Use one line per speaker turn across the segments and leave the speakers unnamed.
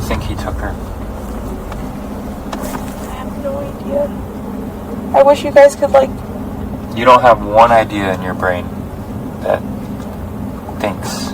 think he took her?
I have no idea. I wish you guys could, like...
You don't have one idea in your brain that thinks.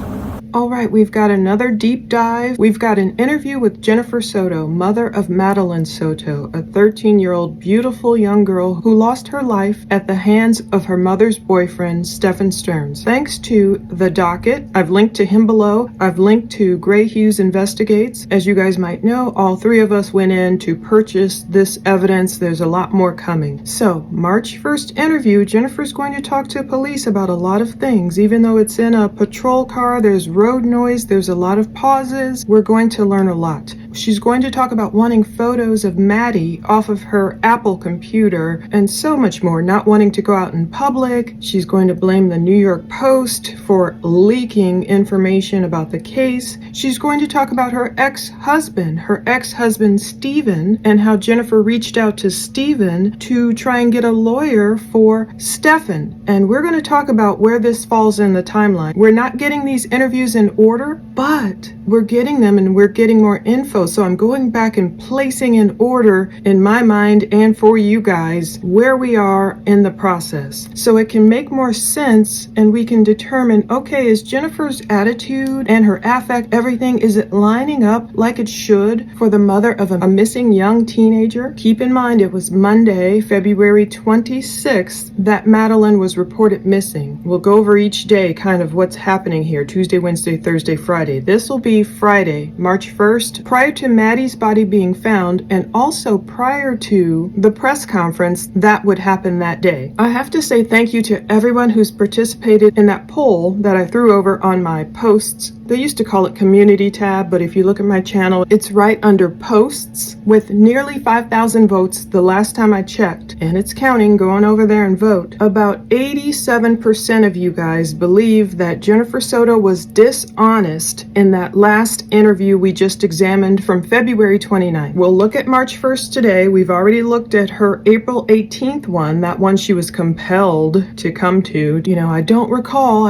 All right, we've got another deep dive. We've got an interview with Jennifer Soto, mother of Madeline Soto, a 13-year-old beautiful young girl who lost her life at the hands of her mother's boyfriend, Stephen Stearns. Thanks to The Docket, I've linked to him below. I've linked to Gray Hughes Investigates. As you guys might know, all three of us went in to purchase this evidence. There's a lot more coming. So, March 1st interview, Jennifer's going to talk to police about a lot of things. Even though it's in a patrol car, there's road noise, there's a lot of pauses. We're going to learn a lot. She's going to talk about wanting photos of Maddie off of her Apple computer and so much more, not wanting to go out in public. She's going to blame the New York Post for leaking information about the case. She's going to talk about her ex-husband Stephen, and how Jennifer reached out to Stephen to try and get a lawyer for Stephen. And we're going to talk about where this falls in the timeline. We're not getting these interviews in order, but we're getting them and we're getting more info. So I'm going back and placing in order in my mind and for you guys where we are in the process, so it can make more sense and we can determine, okay, is Jennifer's attitude and her affect, everything, is it lining up like it should for the mother of a missing young teenager? Keep in mind it was Monday, February 26th that Madeline was reported missing. We'll go over each day kind of what's happening here: Tuesday, Wednesday, Thursday, Friday. This will be Friday, March 1st, prior to Maddie's body being found and also prior to the press conference that would happen that day. I have to say thank you to everyone who's participated in that poll that I threw over on my posts. They used to call it community tab, but if you look at my channel, it's right under posts with nearly 5,000 votes the last time I checked, and it's counting. Go on over there and vote. About 87% of you guys believe that Jennifer Soto was dishonest in that last interview we just examined from February 29th. We'll look at March 1st today. We've already looked at her April 18th one, that one she was compelled to come to. You know, I don't recall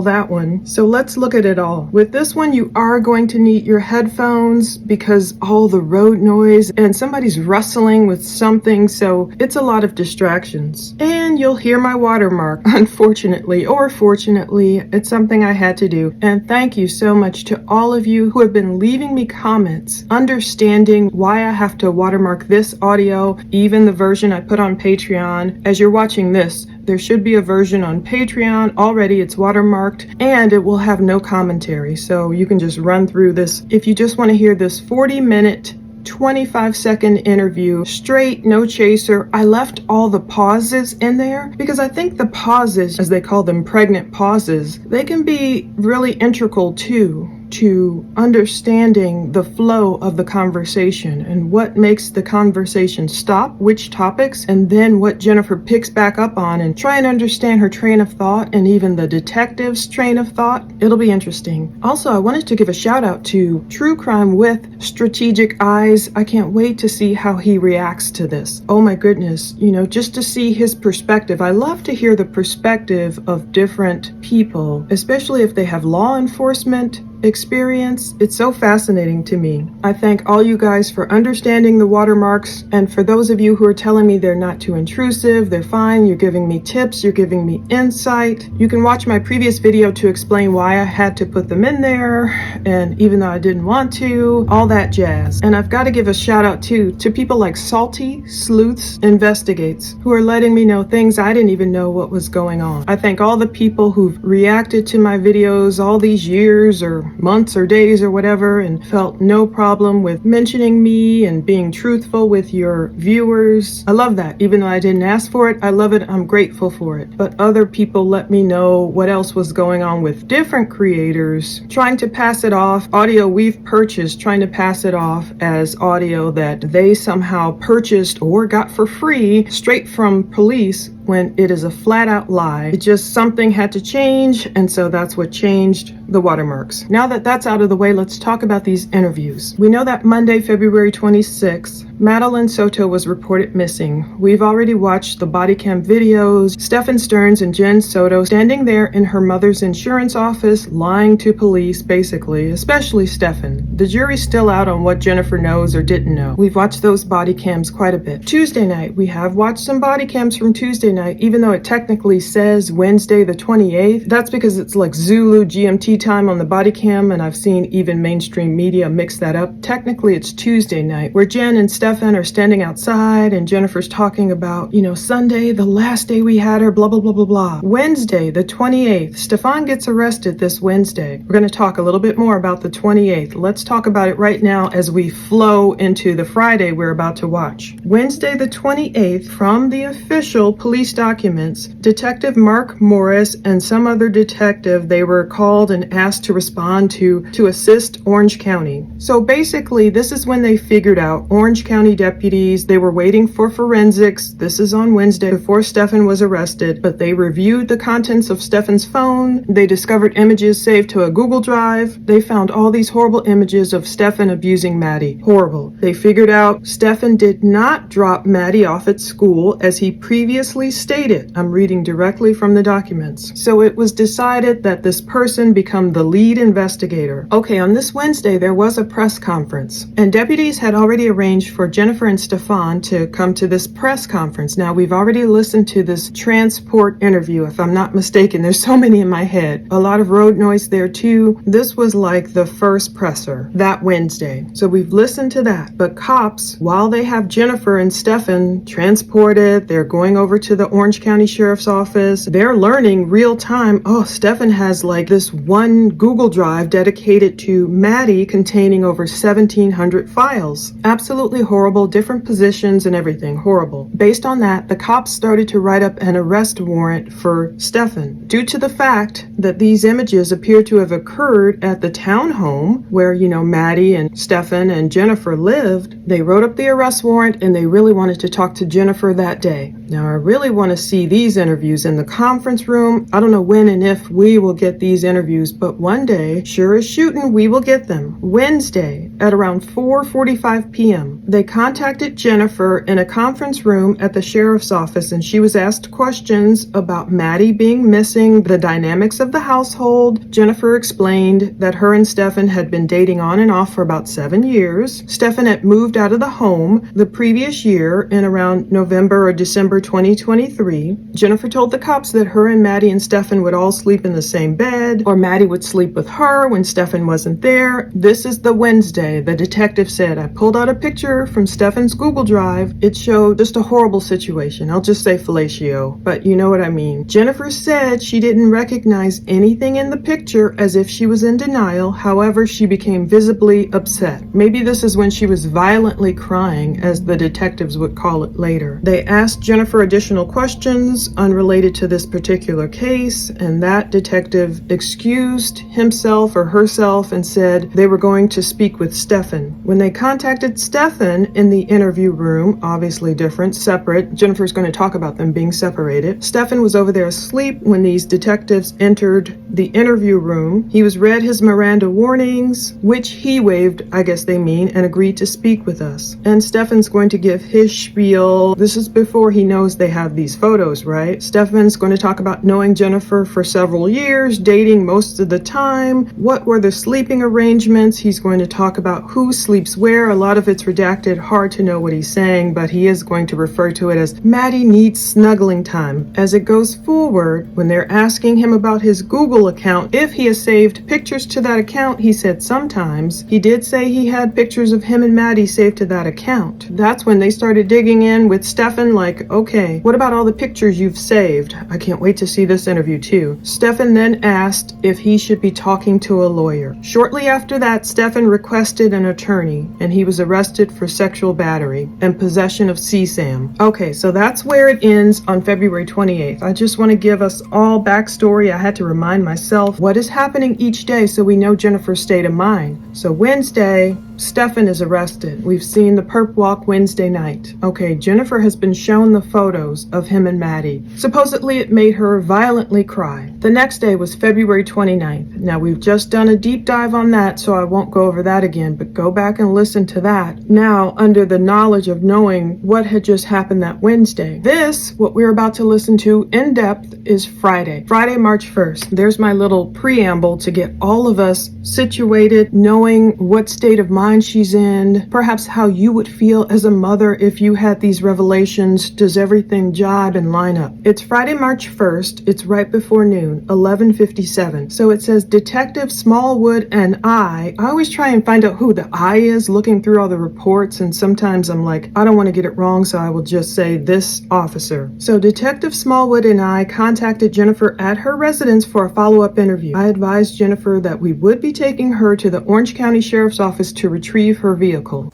that one. So let's look at it all. With this one, you are going to need your headphones because all the road noise and somebody's rustling with something, so it's a lot of distractions. And you'll hear my watermark, unfortunately or fortunately. It's something I had to do. And thank you so much to all of you who have been leaving me comments, understanding why I have to watermark this audio, even the version I put on Patreon. As you're watching this, there should be a version on Patreon. Already it's watermarked and it will have no commentary, so you can just run through this. If you just want to hear this 40-minute 25-second interview straight, no chaser. I left all the pauses in there because I think the pauses, as they call them, pregnant pauses, they can be really integral too to understanding the flow of the conversation and what makes the conversation stop, which topics, and then what Jennifer picks back up on, and try and understand her train of thought and even the detective's train of thought. It'll be interesting. Also, I wanted to give a shout out to True Crime with Strategic Eyes. I can't wait to see how he reacts to this. Oh my goodness, you know, just to see his perspective. I love to hear the perspective of different people, especially if they have law enforcement experience. It's so fascinating to me. I thank all you guys for understanding the watermarks, and for those of you who are telling me they're not too intrusive, they're fine, you're giving me tips, you're giving me insight. You can watch my previous video to explain why I had to put them in there, and even though I didn't want to, all that jazz. And I've got to give a shout out too to people like Salty Sleuths Investigates, who are letting me know things I didn't even know what was going on. I thank all the people who've reacted to my videos all these years or months or days or whatever and felt no problem with mentioning me and being truthful with your viewers. I love that. Even though I didn't ask for it, I love it. I'm grateful for it. But other people let me know what else was going on with different creators, trying to pass it off, audio we've purchased, trying to pass it off as audio that they somehow purchased or got for free straight from police, when it is a flat out lie. It just, something had to change, and so that's what changed the watermarks. Now that that's out of the way, let's talk about these interviews. We know that Monday, February 26th, Madeline Soto was reported missing. We've already watched the body cam videos. Stephen Stearns and Jen Soto standing there in her mother's insurance office, lying to police, basically, especially Stephen. The jury's still out on what Jennifer knows or didn't know. We've watched those body cams quite a bit. Tuesday night, we have watched some body cams from Tuesday night, even though it technically says Wednesday the 28th. That's because it's like Zulu GMT time on the body cam, and I've seen even mainstream media mix that up. Technically, it's Tuesday night, where Jen and Stefan are standing outside, and Jennifer's talking about, Sunday, the last day we had her, blah, blah, blah, blah, blah. Wednesday, the 28th, Stefan gets arrested this Wednesday. We're going to talk a little bit more about the 28th. Let's talk about it right now as we flow into the Friday we're about to watch. Wednesday, the 28th, from the official police documents, Detective Mark Morris and some other detective, they were called and asked to respond to assist Orange County. So basically, this is when they figured out, Orange County deputies, they were waiting for forensics. This is on Wednesday before Stefan was arrested, but they reviewed the contents of Stefan's phone. They discovered images saved to a Google Drive. They found all these horrible images of Stefan abusing Maddie. Horrible. They figured out Stefan did not drop Maddie off at school as he previously stated. I'm reading directly from the documents. So it was decided that this person become the lead investigator. Okay, on this Wednesday, there was a press conference, and deputies had already arranged for Jennifer and Stefan to come to this press conference. Now, we've already listened to this transport interview, if I'm not mistaken. There's so many in my head. A lot of road noise there too. This was like the first presser that Wednesday. So we've listened to that. But cops, while they have Jennifer and Stefan transported, they're going over to the Orange County Sheriff's Office. They're learning real time, oh, Stefan has like this one Google Drive dedicated to Maddie containing over 1,700 files. Absolutely horrible, different positions and everything, horrible. Based on that, the cops started to write up an arrest warrant for Stefan. Due to the fact that these images appear to have occurred at the townhome where, Maddie and Stefan and Jennifer lived, they wrote up the arrest warrant and they really wanted to talk to Jennifer that day. Now, I really want to see these interviews in the conference room. I don't know when and if we will get these interviews, but one day, sure as shooting, we will get them. Wednesday at around 4:45 p.m. They contacted Jennifer in a conference room at the sheriff's office, and she was asked questions about Maddie being missing, the dynamics of the household. Jennifer explained that her and Stefan had been dating on and off for about 7 years. Stefan had moved out of the home the previous year in around November or December 2023. Jennifer told the cops that her and Maddie and Stefan would all sleep in the same bed, or Maddie would sleep with her when Stefan wasn't there. This is the Wednesday. The detective said, I pulled out a picture from Stefan's Google Drive. It showed just a horrible situation. I'll just say fellatio, but you know what I mean. Jennifer said she didn't recognize anything in the picture, as if she was in denial. However, she became visibly upset. Maybe this is when she was violently crying, as the detectives would call it later. They asked Jennifer additional questions unrelated to this particular case, and that detective excused himself or herself and said they were going to speak with Stefan. When they contacted Stefan in the interview room, obviously different, separate, Jennifer's going to talk about them being separated. Stefan was over there asleep when these detectives entered the interview room. He was read his Miranda warnings, which he waived, I guess they mean, and agreed to speak with us. And Stefan's going to give his spiel. This is before he knows they have these photos, right? Stefan's going to talk about knowing Jennifer for several years, dating most of the time. What were the sleeping arrangements? He's going to talk about who sleeps where. A lot of it's redacted, hard to know what he's saying, but he is going to refer to it as Maddie needs snuggling time. As it goes forward, when they're asking him about his Google account, if he has saved pictures to that account, he said sometimes. He did say he had pictures of him and Maddie saved to that account. That's when they started digging in with Stefan, like, okay, what about all the pictures you've saved? I can't wait to see this interview too. Stefan then asked if he should be talking to a lawyer. Shortly after that, Stefan requested an attorney, and he was arrested for sexual battery and possession of CSAM. Okay, so that's where it ends on February 28th. I just want to give us all backstory. I had to remind myself what is happening each day so we know Jennifer's state of mind. So Wednesday, Stefan is arrested. We've seen the perp walk Wednesday night. Okay, Jennifer has been shown the photos of him and Maddie. Supposedly it made her violently cry. The next day was February 29th. Now we've just done a deep dive on that, so I won't go over that again, but go back and listen to that. Now, now under the knowledge of knowing what had just happened that Wednesday. This, what we're about to listen to in depth, is Friday, March 1st. There's my little preamble to get all of us situated, knowing what state of mind she's in, perhaps how you would feel as a mother if you had these revelations. Does everything jibe and line up? It's Friday, March 1st. It's right before noon, 11:57. So it says Detective Smallwood and I always try and find out who the I is, looking through all the reports, and sometimes I'm like, I don't want to get it wrong, so I will just say this officer. So Detective Smallwood and I contacted Jennifer at her residence for a follow-up interview. I advised Jennifer that we would be taking her to the Orange County Sheriff's Office to retrieve her vehicle.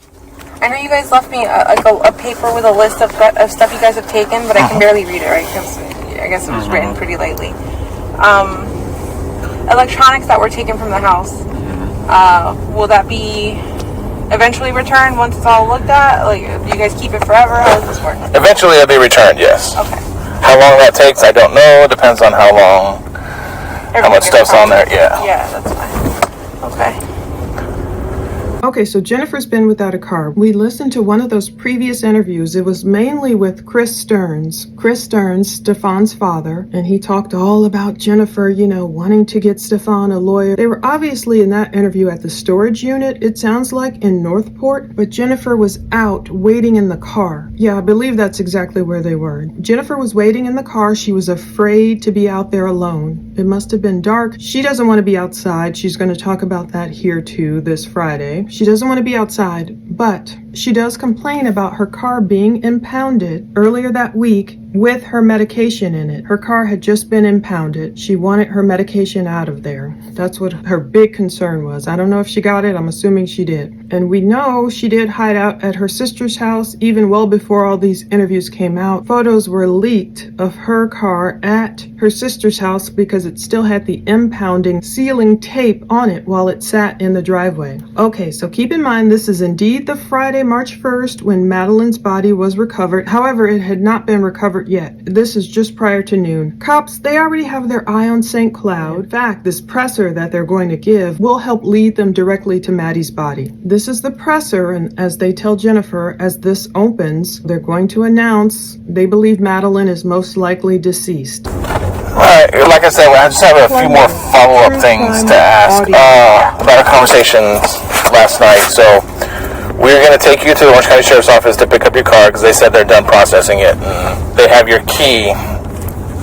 I know you guys left me a paper with a list of stuff you guys have taken, but I can barely read it, right? Because I guess it was written pretty lightly. Electronics that were taken from the house, will that be eventually returned once it's all looked at? Like, do you guys keep it forever? How does this work?
Eventually it'll be returned, yes.
Okay.
How long that takes, I don't know. It depends on how much stuff's on there, yeah.
Yeah, that's fine. Okay.
Okay, so Jennifer's been without a car. We listened to one of those previous interviews. It was mainly with Chris Stearns. Chris Stearns, Stefan's father, and he talked all about Jennifer, wanting to get Stefan a lawyer. They were obviously in that interview at the storage unit, it sounds like, in Northport, but Jennifer was out waiting in the car. Yeah, I believe that's exactly where they were. Jennifer was waiting in the car. She was afraid to be out there alone. It must have been dark. She doesn't want to be outside. She's going to talk about that here too this Friday. She doesn't want to be outside, but she does complain about her car being impounded earlier that week with her medication in it. Her car had just been impounded. She wanted her medication out of there. That's what her big concern was. I don't know if she got it. I'm assuming she did. And we know she did hide out at her sister's house even well before all these interviews came out. Photos were leaked of her car at her sister's house because it still had the impounding sealing tape on it while it sat in the driveway. Okay, so keep in mind this is indeed the Friday, March 1st, when Madeline's body was recovered. However, it had not been recovered yet. This is just prior to noon. Cops, they already have their eye on St. Cloud. In fact, this presser that they're going to give will help lead them directly to Maddie's body. This is the presser, and as they tell Jennifer, as this opens, they're going to announce they believe Madeline is most likely deceased.
Alright, like I said, I just have a few more follow-up things to ask about our conversations last night. So, we're going to take you to the Orange County Sheriff's Office to pick up your car because they said they're done processing it. And they have your key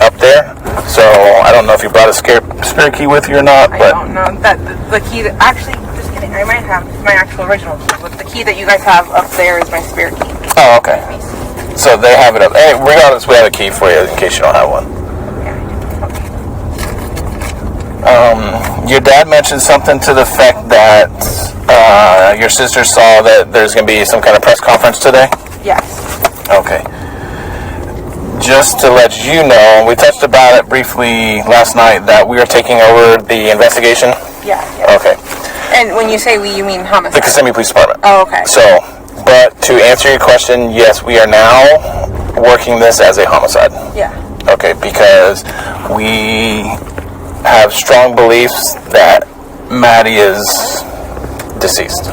up there. So, I don't know if you brought a spare key with you or not.
I don't know. The key that, actually, just kidding, I might have my actual original key, but the key that you guys have up there is my spare key.
Oh, okay. So, they have it up. Hey, regardless, we have a key for you in case you don't have one. Your dad mentioned something to the effect that your sister saw that there's going to be some kind of press conference today?
Yes.
Okay. Just to let you know, we touched about it briefly last night that we are taking over the investigation.
Yeah.
Okay.
And when you say we, you mean homicide?
The Kissimmee Police Department.
Oh, okay.
So, but to answer your question, yes, we are now working this as a homicide.
Yeah.
Okay, because we have strong beliefs that Maddie is deceased.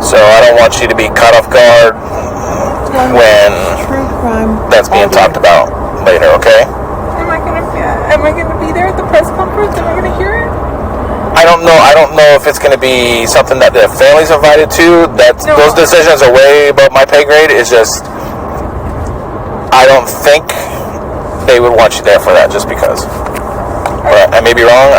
So I don't want you to be caught off guard when that's being talked about later, okay?
Am I gonna be there at the press conference? Am I gonna hear it?
I don't know if it's gonna be something that the family's invited to. Those decisions are way above my pay grade. It's just I don't think they would want you there for that just because. But I may be wrong.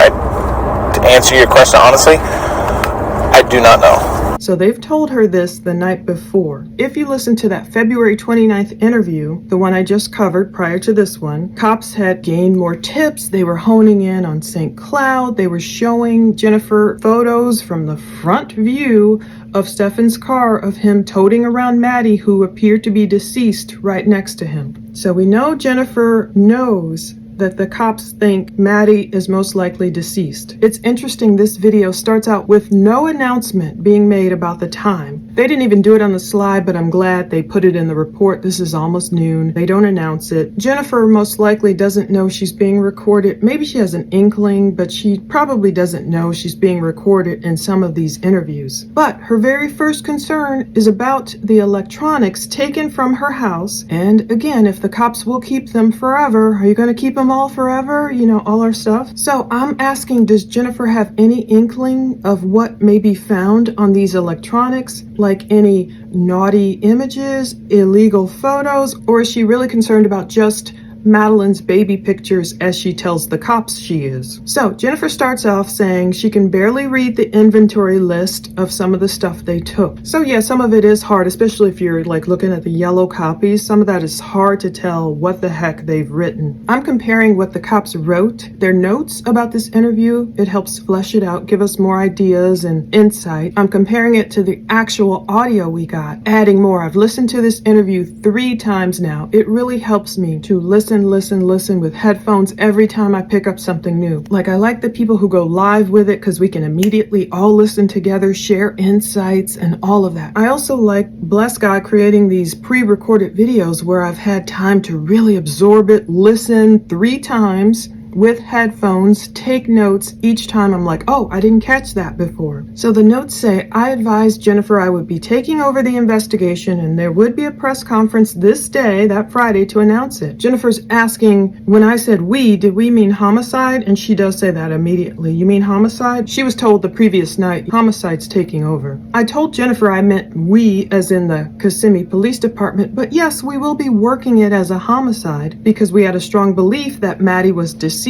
To answer your question honestly, I do not know.
So they've told her this the night before. If you listen to that February 29th interview, the one I just covered prior to this one, cops had gained more tips. They were honing in on St. Cloud. They were showing Jennifer photos from the front view of Stefan's car of him toting around Maddie, who appeared to be deceased, right next to him. So we know Jennifer knows that the cops think Maddie is most likely deceased. It's interesting this video starts out with no announcement being made about the time. They didn't even do it on the slide, but I'm glad they put it in the report. This is almost noon. They don't announce it. Jennifer most likely doesn't know she's being recorded. Maybe she has an inkling, but she probably doesn't know she's being recorded in some of these interviews. But her very first concern is about the electronics taken from her house. And again, if the cops will keep them forever, are you going to keep them all forever? You know, all our stuff. So I'm asking, does Jennifer have any inkling of what may be found on these electronics? Like any naughty images, illegal photos, or is she really concerned about just Madeline's baby pictures as she tells the cops she is? So Jennifer starts off saying she can barely read the inventory list of some of the stuff they took. So yeah, some of it is hard, especially if you're like looking at the yellow copies. Some of that is hard to tell what the heck they've written. I'm comparing what the cops wrote, their notes about this interview. It helps flesh it out, give us more ideas and insight. I'm comparing it to the actual audio we got, adding more. I've listened to this interview 3 times now. It really helps me to listen with headphones every time I pick up something new. Like, I like the people who go live with it because we can immediately all listen together, share insights and all of that. I also like, bless God, creating these pre-recorded videos where I've had time to really absorb it, listen 3 times with headphones, take notes each time. I'm like, oh, I didn't catch that before. So the notes say, I advised Jennifer I would be taking over the investigation and there would be a press conference this day, that Friday, to announce it. Jennifer's asking, when I said we, did we mean homicide? And she does say that immediately. You mean homicide? She was told the previous night, homicide's taking over. I told Jennifer I meant we, as in the Kissimmee Police Department, but yes, we will be working it as a homicide because we had a strong belief that Maddie was deceased.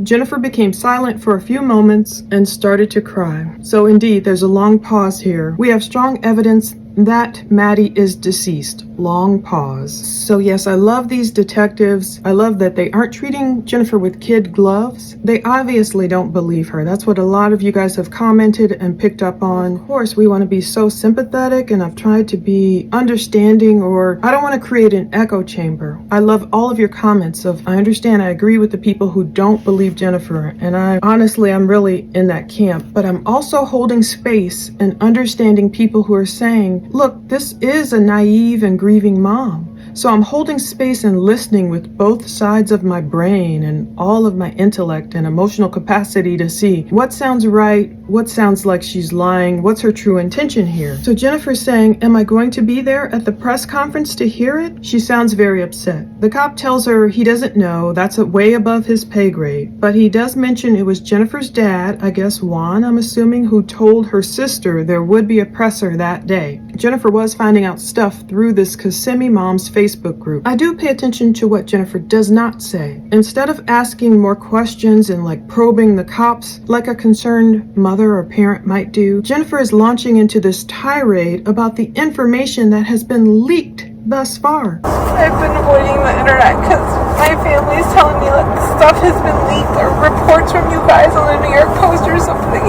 Jennifer became silent for a few moments and started to cry. So indeed, there's a long pause here. We have strong evidence that Maddie is deceased. Long pause. So yes, I love these detectives. I love that they aren't treating Jennifer with kid gloves. They obviously don't believe her. That's what a lot of you guys have commented and picked up on. Of course, we want to be so sympathetic, and I've tried to be understanding, or I don't want to create an echo chamber. I love all of your comments of, I understand, I agree with the people who don't believe Jennifer, and I'm really in that camp. But I'm also holding space and understanding people who are saying, look, this is a naive and grieving mom. So I'm holding space and listening with both sides of my brain and all of my intellect and emotional capacity to see what sounds right, what sounds like she's lying, what's her true intention here. So Jennifer's saying, am I going to be there at the press conference to hear it? She sounds very upset. The cop tells her he doesn't know, that's way above his pay grade. But he does mention it was Jennifer's dad, I guess Juan, I'm assuming, who told her sister there would be a presser that day. Jennifer was finding out stuff through this Kissimmee Moms Facebook group. I do pay attention to what Jennifer does not say. Instead of asking more questions and like probing the cops like a concerned mother or parent might do, Jennifer is launching into this tirade about the information that has been leaked thus far.
I've been avoiding the internet because my family is telling me like stuff has been leaked or reports from you guys on the New York Post or something.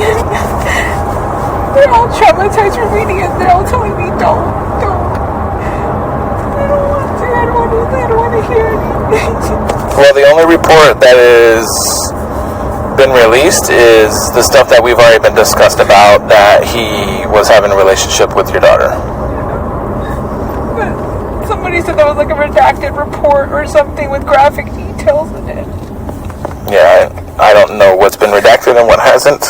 They're all traumatized from reading it. They're all telling me, don't. I don't want to hear anything.
Well, the only report that has been released is the stuff that we've already been discussed about, that he was having a relationship with your daughter.
But somebody said that was like a redacted report or something with graphic details in it.
Yeah, I don't know what's been redacted and what hasn't.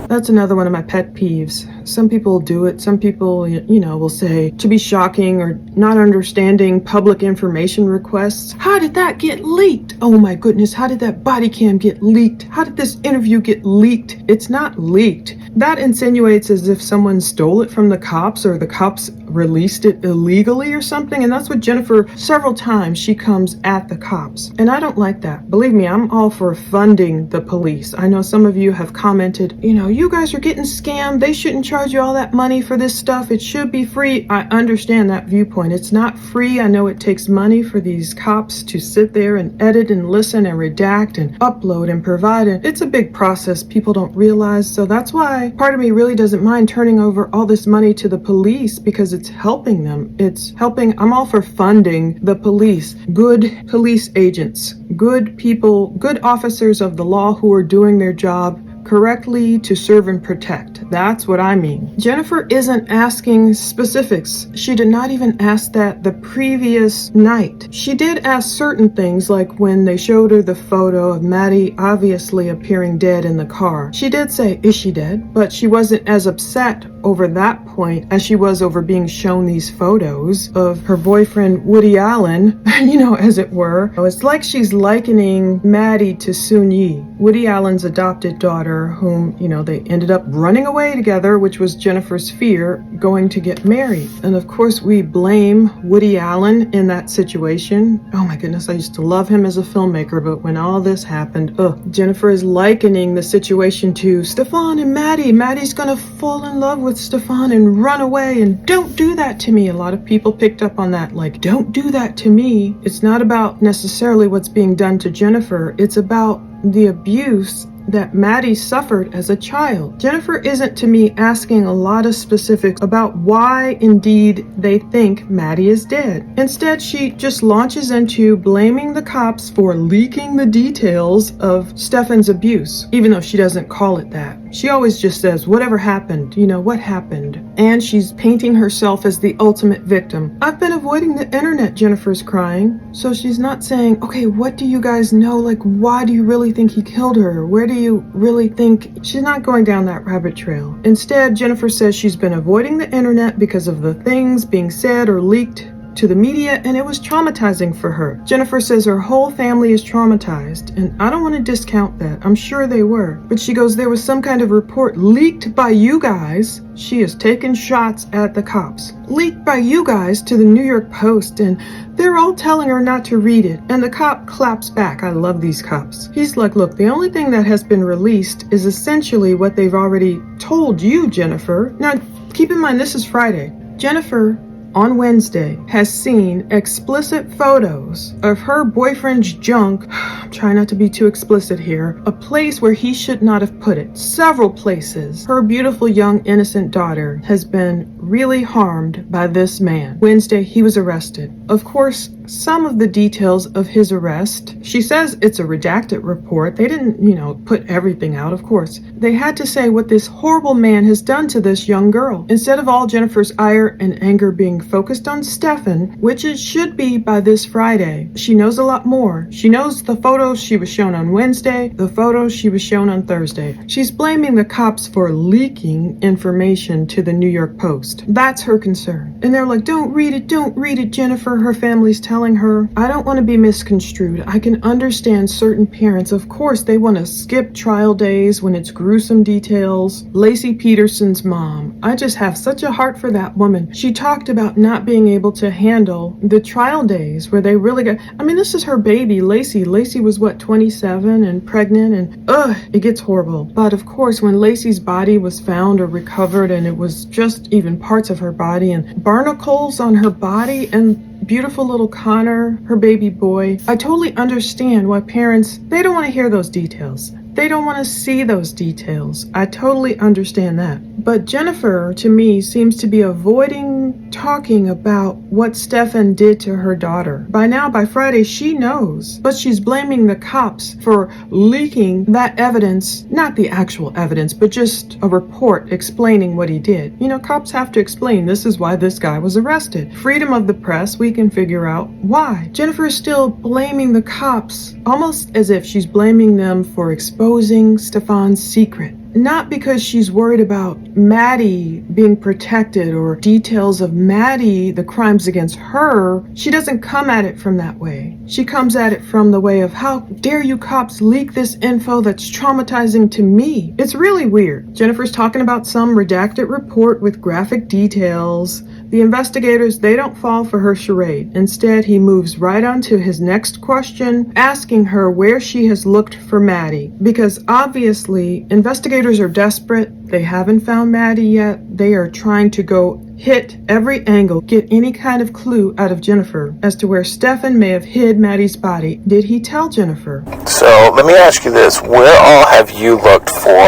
That's another one of my pet peeves. Some people do it. Some people, will say to be shocking or not understanding public information requests. How did that get leaked? Oh my goodness, how did that body cam get leaked? How did this interview get leaked? It's not leaked. That insinuates as if someone stole it from the cops or the cops released it illegally or something. And that's what Jennifer, several times she comes at the cops. And I don't like that. Believe me, I'm all for funding the police. I know some of you have commented, you guys are getting scammed. They shouldn't charge you all that money for this stuff. It should be free. I understand that viewpoint. It's not free. I know it takes money for these cops to sit there and edit and listen and redact and upload and provide it. It's a big process people don't realize. So that's why part of me really doesn't mind turning over all this money to the police, because it's helping them. It's helping. I'm all for funding the police, good police agents, good people, good officers of the law who are doing their job correctly to serve and protect. That's what I mean. Jennifer isn't asking specifics. She did not even ask that the previous night. She did ask certain things, like when they showed her the photo of Maddie obviously appearing dead in the car. She did say, is she dead? But she wasn't as upset over that point as she was over being shown these photos of her boyfriend Woody Allen, as it were. It's like she's likening Maddie to Soon Yi, Woody Allen's adopted daughter, whom, they ended up running away together, which was Jennifer's fear, going to get married. And of course, we blame Woody Allen in that situation. Oh my goodness, I used to love him as a filmmaker, but when all this happened, Jennifer is likening the situation to Stefan and Maddie. Maddie's gonna fall in love with Stefan and run away, and don't do that to me. A lot of people picked up on that, like, don't do that to me. It's not about necessarily what's being done to Jennifer. It's about the abuse that Maddie suffered as a child. Jennifer isn't, to me, asking a lot of specifics about why indeed they think Maddie is dead. Instead, she just launches into blaming the cops for leaking the details of Stefan's abuse, even though she doesn't call it that. She always just says, whatever happened, what happened? And she's painting herself as the ultimate victim. I've been avoiding the internet, Jennifer's crying. So she's not saying, okay, what do you guys know? Like, why do you really think he killed her? Where do you really think? She's not going down that rabbit trail. Instead, Jennifer says she's been avoiding the internet because of the things being said or leaked to the media, and it was traumatizing for her. Jennifer says her whole family is traumatized, and I don't want to discount that. I'm sure they were. But she goes, there was some kind of report leaked by you guys. She has taken shots at the cops. Leaked by you guys to the New York Post, and they're all telling her not to read it. And the cop claps back. I love these cops. He's like, look, the only thing that has been released is essentially what they've already told you, Jennifer. Now, keep in mind, this is Friday. Jennifer, on Wednesday, has seen explicit photos of her boyfriend's junk. I'm trying not to be too explicit here. A place where he should not have put it. Several places. Her beautiful young innocent daughter has been really harmed by this man. Wednesday, he was arrested. Of course, some of the details of his arrest, she says it's a redacted report. They didn't, put everything out, of course. They had to say what this horrible man has done to this young girl. Instead of all Jennifer's ire and anger being focused on Stefan, which it should be by this Friday, she knows a lot more. She knows the photos she was shown on Wednesday, the photos she was shown on Thursday. She's blaming the cops for leaking information to the New York Post. That's her concern. And they're like, don't read it, Jennifer. Her family's telling her. I don't want to be misconstrued. I can understand certain parents, of course, they want to skip trial days when it's gruesome details. Lacey Peterson's mom. I just have such a heart for that woman. She talked about not being able to handle the trial days where they really got, this is her baby, Lacey. Lacey was 27 and pregnant, and it gets horrible. But of course, when Lacey's body was found or recovered, and it was just even parts of her body and barnacles on her body, and beautiful little Connor, her baby boy. I totally understand why parents, they don't want to hear those details. They don't want to see those details. I totally understand that. But Jennifer, to me, seems to be avoiding talking about what Stefan did to her daughter. By now, by Friday, she knows. But she's blaming the cops for leaking that evidence, not the actual evidence, but just a report explaining what he did. Cops have to explain this is why this guy was arrested. Freedom of the press, we can figure out why. Jennifer is still blaming the cops, almost as if she's blaming them for exposing Stefan's secret. Not because she's worried about Maddie being protected or details of Maddie, the crimes against her. She doesn't come at it from that way. She comes at it from the way of, how dare you cops leak this info that's traumatizing to me? It's really weird. Jennifer's talking about some redacted report with graphic details. The investigators, they don't fall for her charade. Instead, he moves right on to his next question, asking her where she has looked for Maddie. Because obviously, investigators are desperate. They haven't found Maddie yet. They are trying to go hit every angle, get any kind of clue out of Jennifer as to where Stefan may have hid Maddie's body. Did he tell Jennifer?
So, let me ask you this. Where all have you looked for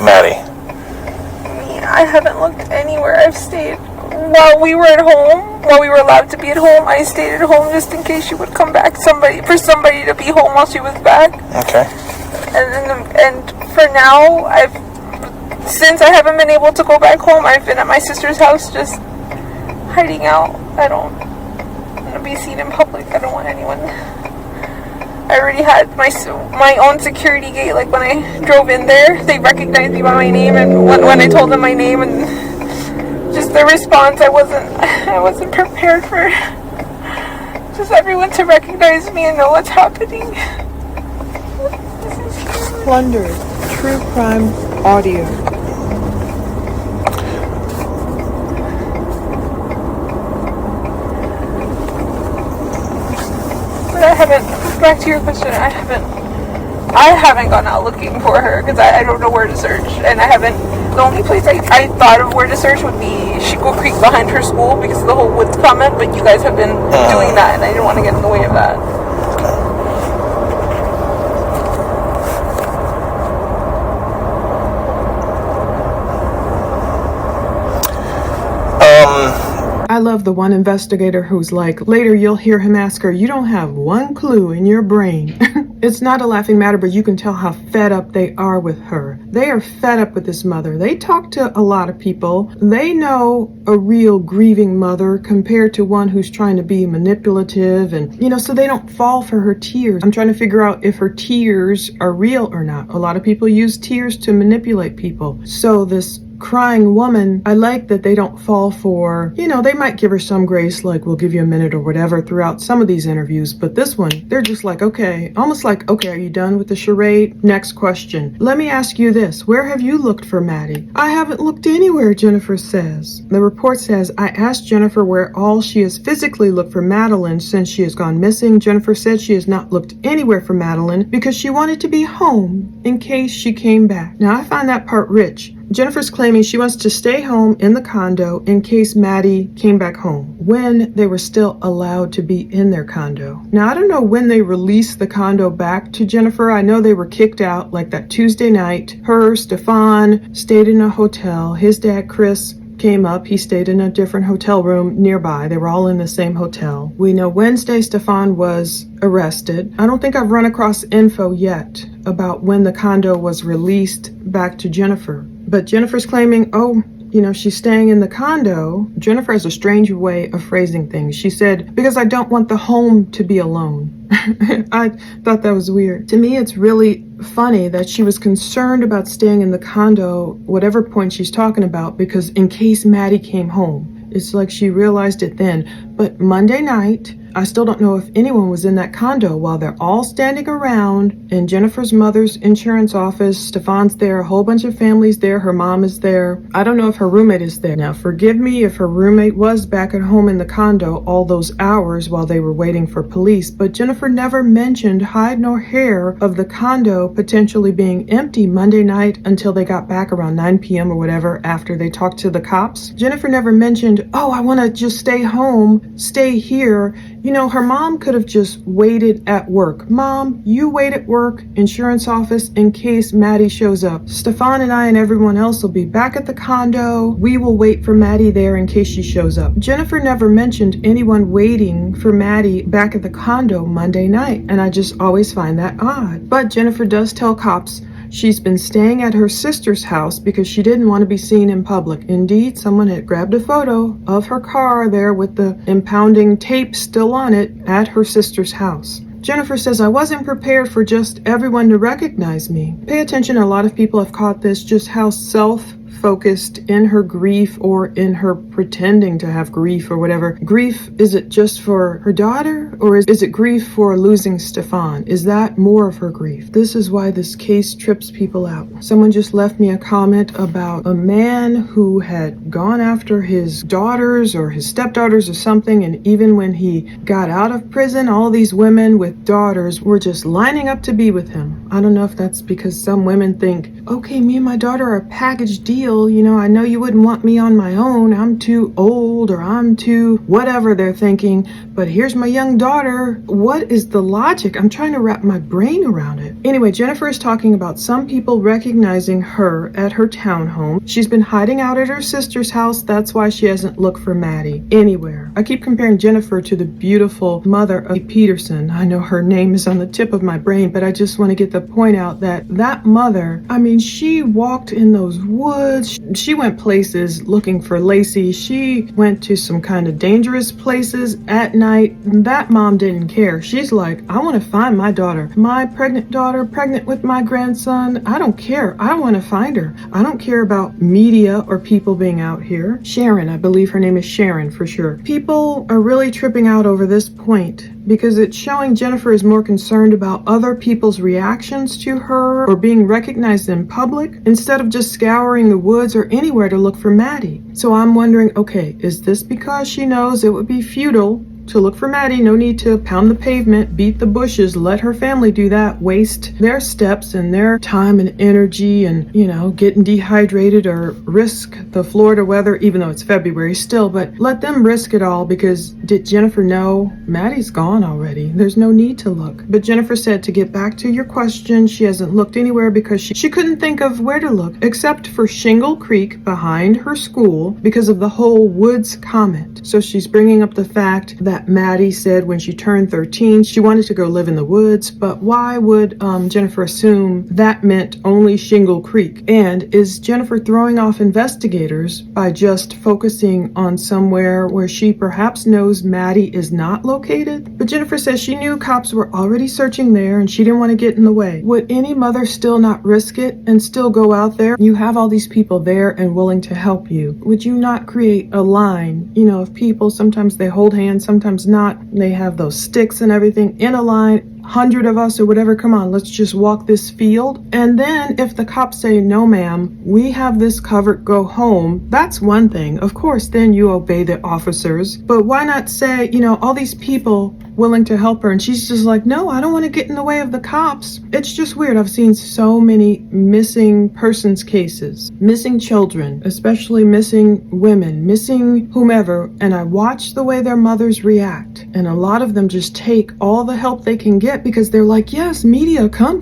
Maddie?
I haven't looked anywhere. I've stayed while we were at home, while we were allowed to be at home, I stayed at home just in case she would come back. Somebody to be home while she was back.
Okay.
And for now, since I haven't been able to go back home, I've been at my sister's house just hiding out. I don't want to be seen in public. I don't want anyone. I already had my own security gate. Like when I drove in there, they recognized me by my name, and when I told them my name and just the response, I wasn't prepared for just everyone to recognize me and know what's happening.
Plundered True Crime Audio.
But I haven't, back to your question, I haven't gone out looking for her because I don't know where to search, and the only place I thought of where to search would be Chico Creek behind her school because of the whole woods comment, but you guys have been doing that and I didn't want to get in the way of that.
I love the one investigator who's like, later you'll hear him ask her, you don't have one clue in your brain. It's not a laughing matter, but you can tell how fed up they are with her. They are fed up with this mother. They talk to a lot of people. They know a real grieving mother compared to one who's trying to be manipulative and, so they don't fall for her tears. I'm trying to figure out if her tears are real or not. A lot of people use tears to manipulate people. So this crying woman, I like that they don't fall for, they might give her some grace, like we'll give you a minute or whatever throughout some of these interviews, but this one, they're just like, okay, almost like, okay, are you done with the charade? Next question. Let me ask you this. Where have you looked for Maddie? I haven't looked anywhere, Jennifer says. The report says, I asked Jennifer where all she has physically looked for Madeline since she has gone missing. Jennifer said she has not looked anywhere for Madeline because she wanted to be home in case she came back. Now, I find that part rich. Jennifer's claiming she wants to stay home in the condo in case Maddie came back home when they were still allowed to be in their condo. Now, I don't know when they released the condo back to Jennifer. I know they were kicked out like that Tuesday night. Her, Stefan, stayed in a hotel. His dad, Chris, came up. He stayed in a different hotel room nearby. They were all in the same hotel. We know Wednesday Stefan was arrested. I don't think I've run across info yet about when the condo was released back to Jennifer. But Jennifer's claiming, she's staying in the condo. Jennifer has a strange way of phrasing things. She said, because I don't want the home to be alone. I thought that was weird. To me, it's really funny that she was concerned about staying in the condo, whatever point she's talking about, because in case Maddie came home. It's like she realized it then. But Monday night, I still don't know if anyone was in that condo while they're all standing around in Jennifer's mother's insurance office. Stefan's there, a whole bunch of families there, her mom is there. I don't know if her roommate is there. Now, forgive me if her roommate was back at home in the condo all those hours while they were waiting for police, but Jennifer never mentioned hide nor hair of the condo potentially being empty Monday night until they got back around 9 p.m. or whatever after they talked to the cops. Jennifer never mentioned, I want to just stay home, stay here. Her mom could have just waited at work. Mom, you wait at work, insurance office, in case Maddie shows up. Stefan and I and everyone else will be back at the condo. We will wait for Maddie there in case she shows up. Jennifer never mentioned anyone waiting for Maddie back at the condo Monday night, and I just always find that odd. But Jennifer does tell cops she's been staying at her sister's house because she didn't want to be seen in public. Indeed, someone had grabbed a photo of her car there with the impounding tape still on it at her sister's house. Jennifer says, I wasn't prepared for just everyone to recognize me. Pay attention, a lot of people have caught this, just how self-focused in her grief or in her pretending to have grief or whatever. Grief, is it just for her daughter or is it grief for losing Stefan? Is that more of her grief? This is why this case trips people out. Someone just left me a comment about a man who had gone after his daughters or his stepdaughters or something, and even when he got out of prison, all these women with daughters were just lining up to be with him. I don't know if that's because some women think, okay, me and my daughter are a package deal. You know, I know you wouldn't want me on my own. I'm too old, or I'm too whatever they're thinking. But here's my young daughter. What is the logic? I'm trying to wrap my brain around it. Anyway, Jennifer is talking about some people recognizing her at her townhome. She's been hiding out at her sister's house. That's why she hasn't looked for Maddie anywhere. I keep comparing Jennifer to the beautiful mother of Peterson. I know her name is on the tip of my brain, but I just want to get the point out that that mother, I mean, she walked in those woods. She went places looking for Lacey. She went to some kind of dangerous places at night. That mom didn't care. She's like, I want to find my daughter. My pregnant daughter, pregnant with my grandson. I don't care. I want to find her. I don't care about media or people being out here. Sharon, I believe her name is Sharon for sure. People are really tripping out over this point because it's showing Jennifer is more concerned about other people's reactions to her or being recognized in public instead of just scouring the woods or anywhere to look for Maddie. So I'm wondering, okay, is this because she knows it would be futile to look for Maddie? No need to pound the pavement, beat the bushes, let her family do that, waste their steps and their time and energy and, you know, getting dehydrated or risk the Florida weather, even though it's February still, but let them risk it all because did Jennifer know Maddie's gone already? There's no need to look. But Jennifer said, to get back to your question, she hasn't looked anywhere because she couldn't think of where to look except for Shingle Creek behind her school because of the whole woods comment. So she's bringing up the fact that Maddie said when she turned 13 she wanted to go live in the woods, but why would Jennifer assume that meant only Shingle Creek? And is Jennifer throwing off investigators by just focusing on somewhere where she perhaps knows Maddie is not located? But Jennifer says she knew cops were already searching there and she didn't want to get in the way. Would any mother still not risk it and still go out there? You have all these people there and willing to help you. Would you not create a line, you know, of people, sometimes they hold hands, sometimes not, they have those sticks and everything in a line, 100 of us or whatever, come on, let's just walk this field. And then if the cops say, no ma'am, we have this covered, go home, that's one thing. Of course, then you obey the officers. But why not say, you know, all these people willing to help her, and she's just like, no, I don't want to get in the way of the cops. It's just weird. I've seen so many missing persons cases, missing children, especially missing women, missing whomever, and I watch the way their mothers react, and a lot of them just take all the help they can get because they're like, yes, media, come,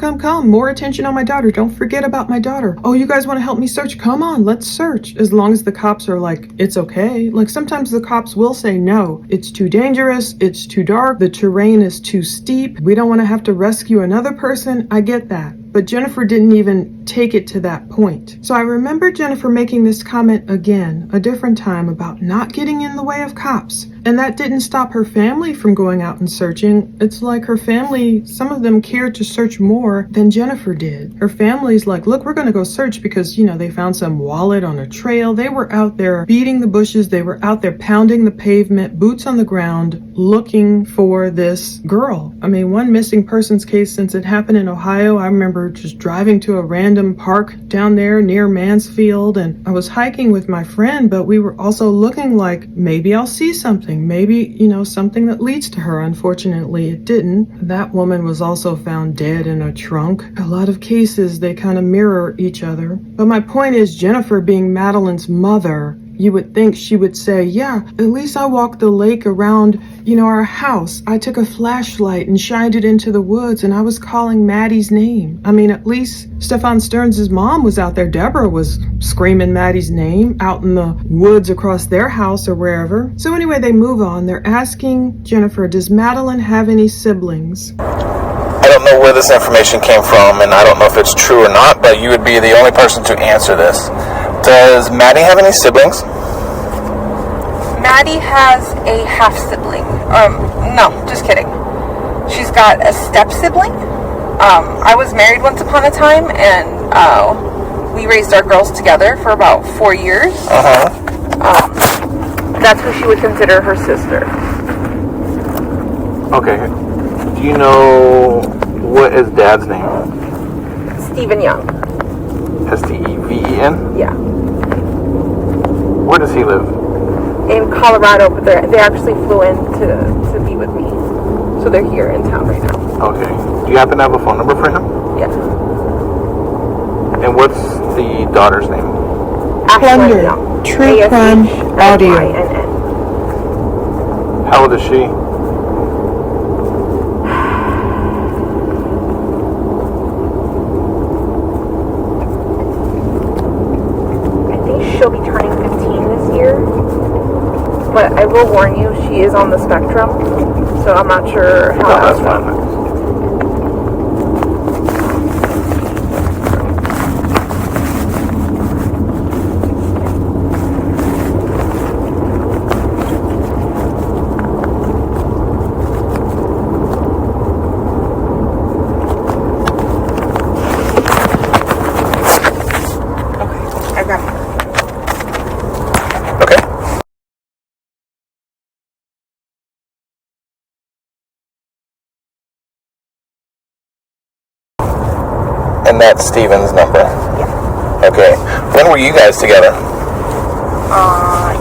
more attention on my daughter, don't forget about my daughter. Oh, you guys want to help me search? Come on, let's search. As long as the cops are like, it's okay. Like sometimes the cops will say, no, it's too dangerous, it's too dark, the terrain is too steep, we don't want to have to rescue another person. I get that. But Jennifer didn't even take it to that point. So I remember Jennifer making this comment again, a different time, about not getting in the way of cops. And that didn't stop her family from going out and searching. It's like her family, some of them cared to search more than Jennifer did. Her family's like, look, we're going to go search because, you know, they found some wallet on a trail. They were out there beating the bushes. They were out there pounding the pavement, boots on the ground, looking for this girl. I mean, one missing persons case since it happened in Ohio, I remember just driving to a random park down there near Mansfield, and I was hiking with my friend, but we were also looking like, maybe I'll see something, maybe, you know, something that leads to her. Unfortunately, it didn't. That woman was also found dead in a trunk. A lot of cases, they kind of mirror each other. But my point is, Jennifer being Madeline's mother, you would think she would say, yeah, at least I walked the lake around, you know, our house. I took a flashlight and shined it into the woods and I was calling Maddie's name. I mean, at least Stefan Stearns' mom was out there. Deborah was screaming Maddie's name out in the woods across their house or wherever. So anyway, they move on. They're asking Jennifer, does Madeline have any siblings?
I don't know where this information came from, and I don't know if it's true or not, but you would be the only person to answer this. Does Maddie have any siblings?
Maddie has a half-sibling. No, just kidding. She's got a step-sibling. I was married once upon a time, and we raised our girls together for about 4 years. That's who she would consider her sister.
Okay. Do you know what is Dad's name?
Stephen Young.
Steven?
Yeah.
Where does he live?
In Colorado, but they actually flew in to be with me. So they're here in town right now.
Okay. Do you happen to have a phone number for him?
Yeah.
And what's the daughter's name?
Plunder,
Young.
True Crime Audio.
ASHLINN.
How old is she?
I think she'll be turning 15 this year. But I will warn you, she is on the spectrum. So I'm not sure how
That's
that's
fine.
I got it.
Okay. And that's Steven's number?
Yeah.
Okay. When were you guys together?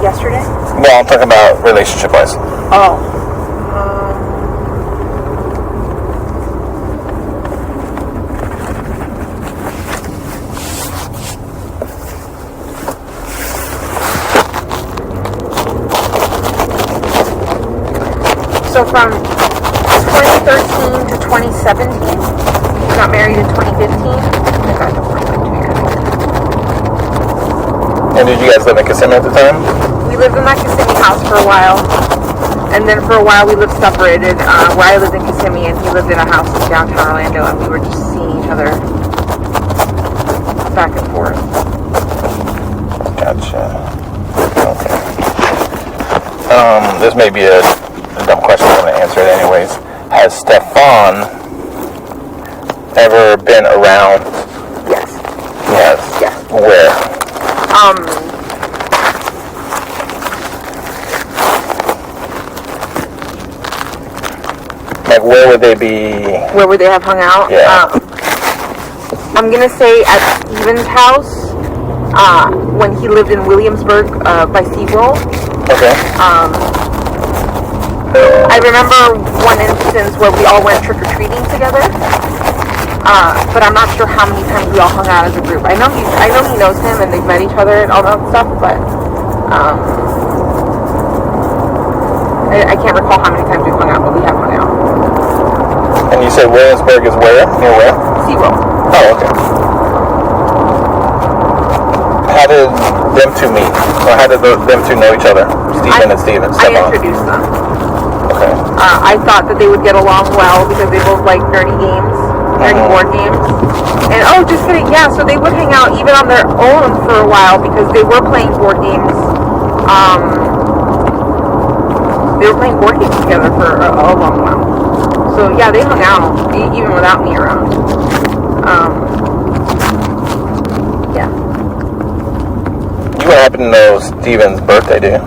Yesterday?
Well, I'm talking about relationship-wise.
Oh. So from 2013 to 2017, we got married in 2015. I got divorced like 2 years ago.
And did you guys live in Kissimmee at the time?
We lived in that Kissimmee house for a while, and then for a while we lived separated. Where I lived in Kissimmee, and he lived in a house in downtown Orlando, and we were just seeing each other back and forth.
Gotcha. Okay. This may be a dumb question, I'm going to answer it anyways. Has Stefan ever been around?
Yes.
Yes.
Yes.
Where? Like, where would they be?
Where would they have hung out?
Yeah.
I'm gonna say at Steven's house, when he lived in Williamsburg, by SeaWorld.
Okay.
I remember one instance where we all went trick-or-treating together. But I'm not sure how many times we all hung out as a group. I know he knows him and they've met each other and all that stuff, but I can't recall how many times we've hung out, but we have hung out.
And you said Williamsburg is where? Near where?
SeaWorld.
Oh, okay. How did them two meet? Or how did them two know each other? Steven and Steven.
I introduced them.
Okay.
I thought that they would get along well because they both like nerdy games, nerdy board games. And just kidding, yeah, so they would hang out even on their own for a while because they were playing board games. They were playing board games together for a long while. So yeah, they hung out even without me around. Yeah.
You happen to know Steven's birthday, do you?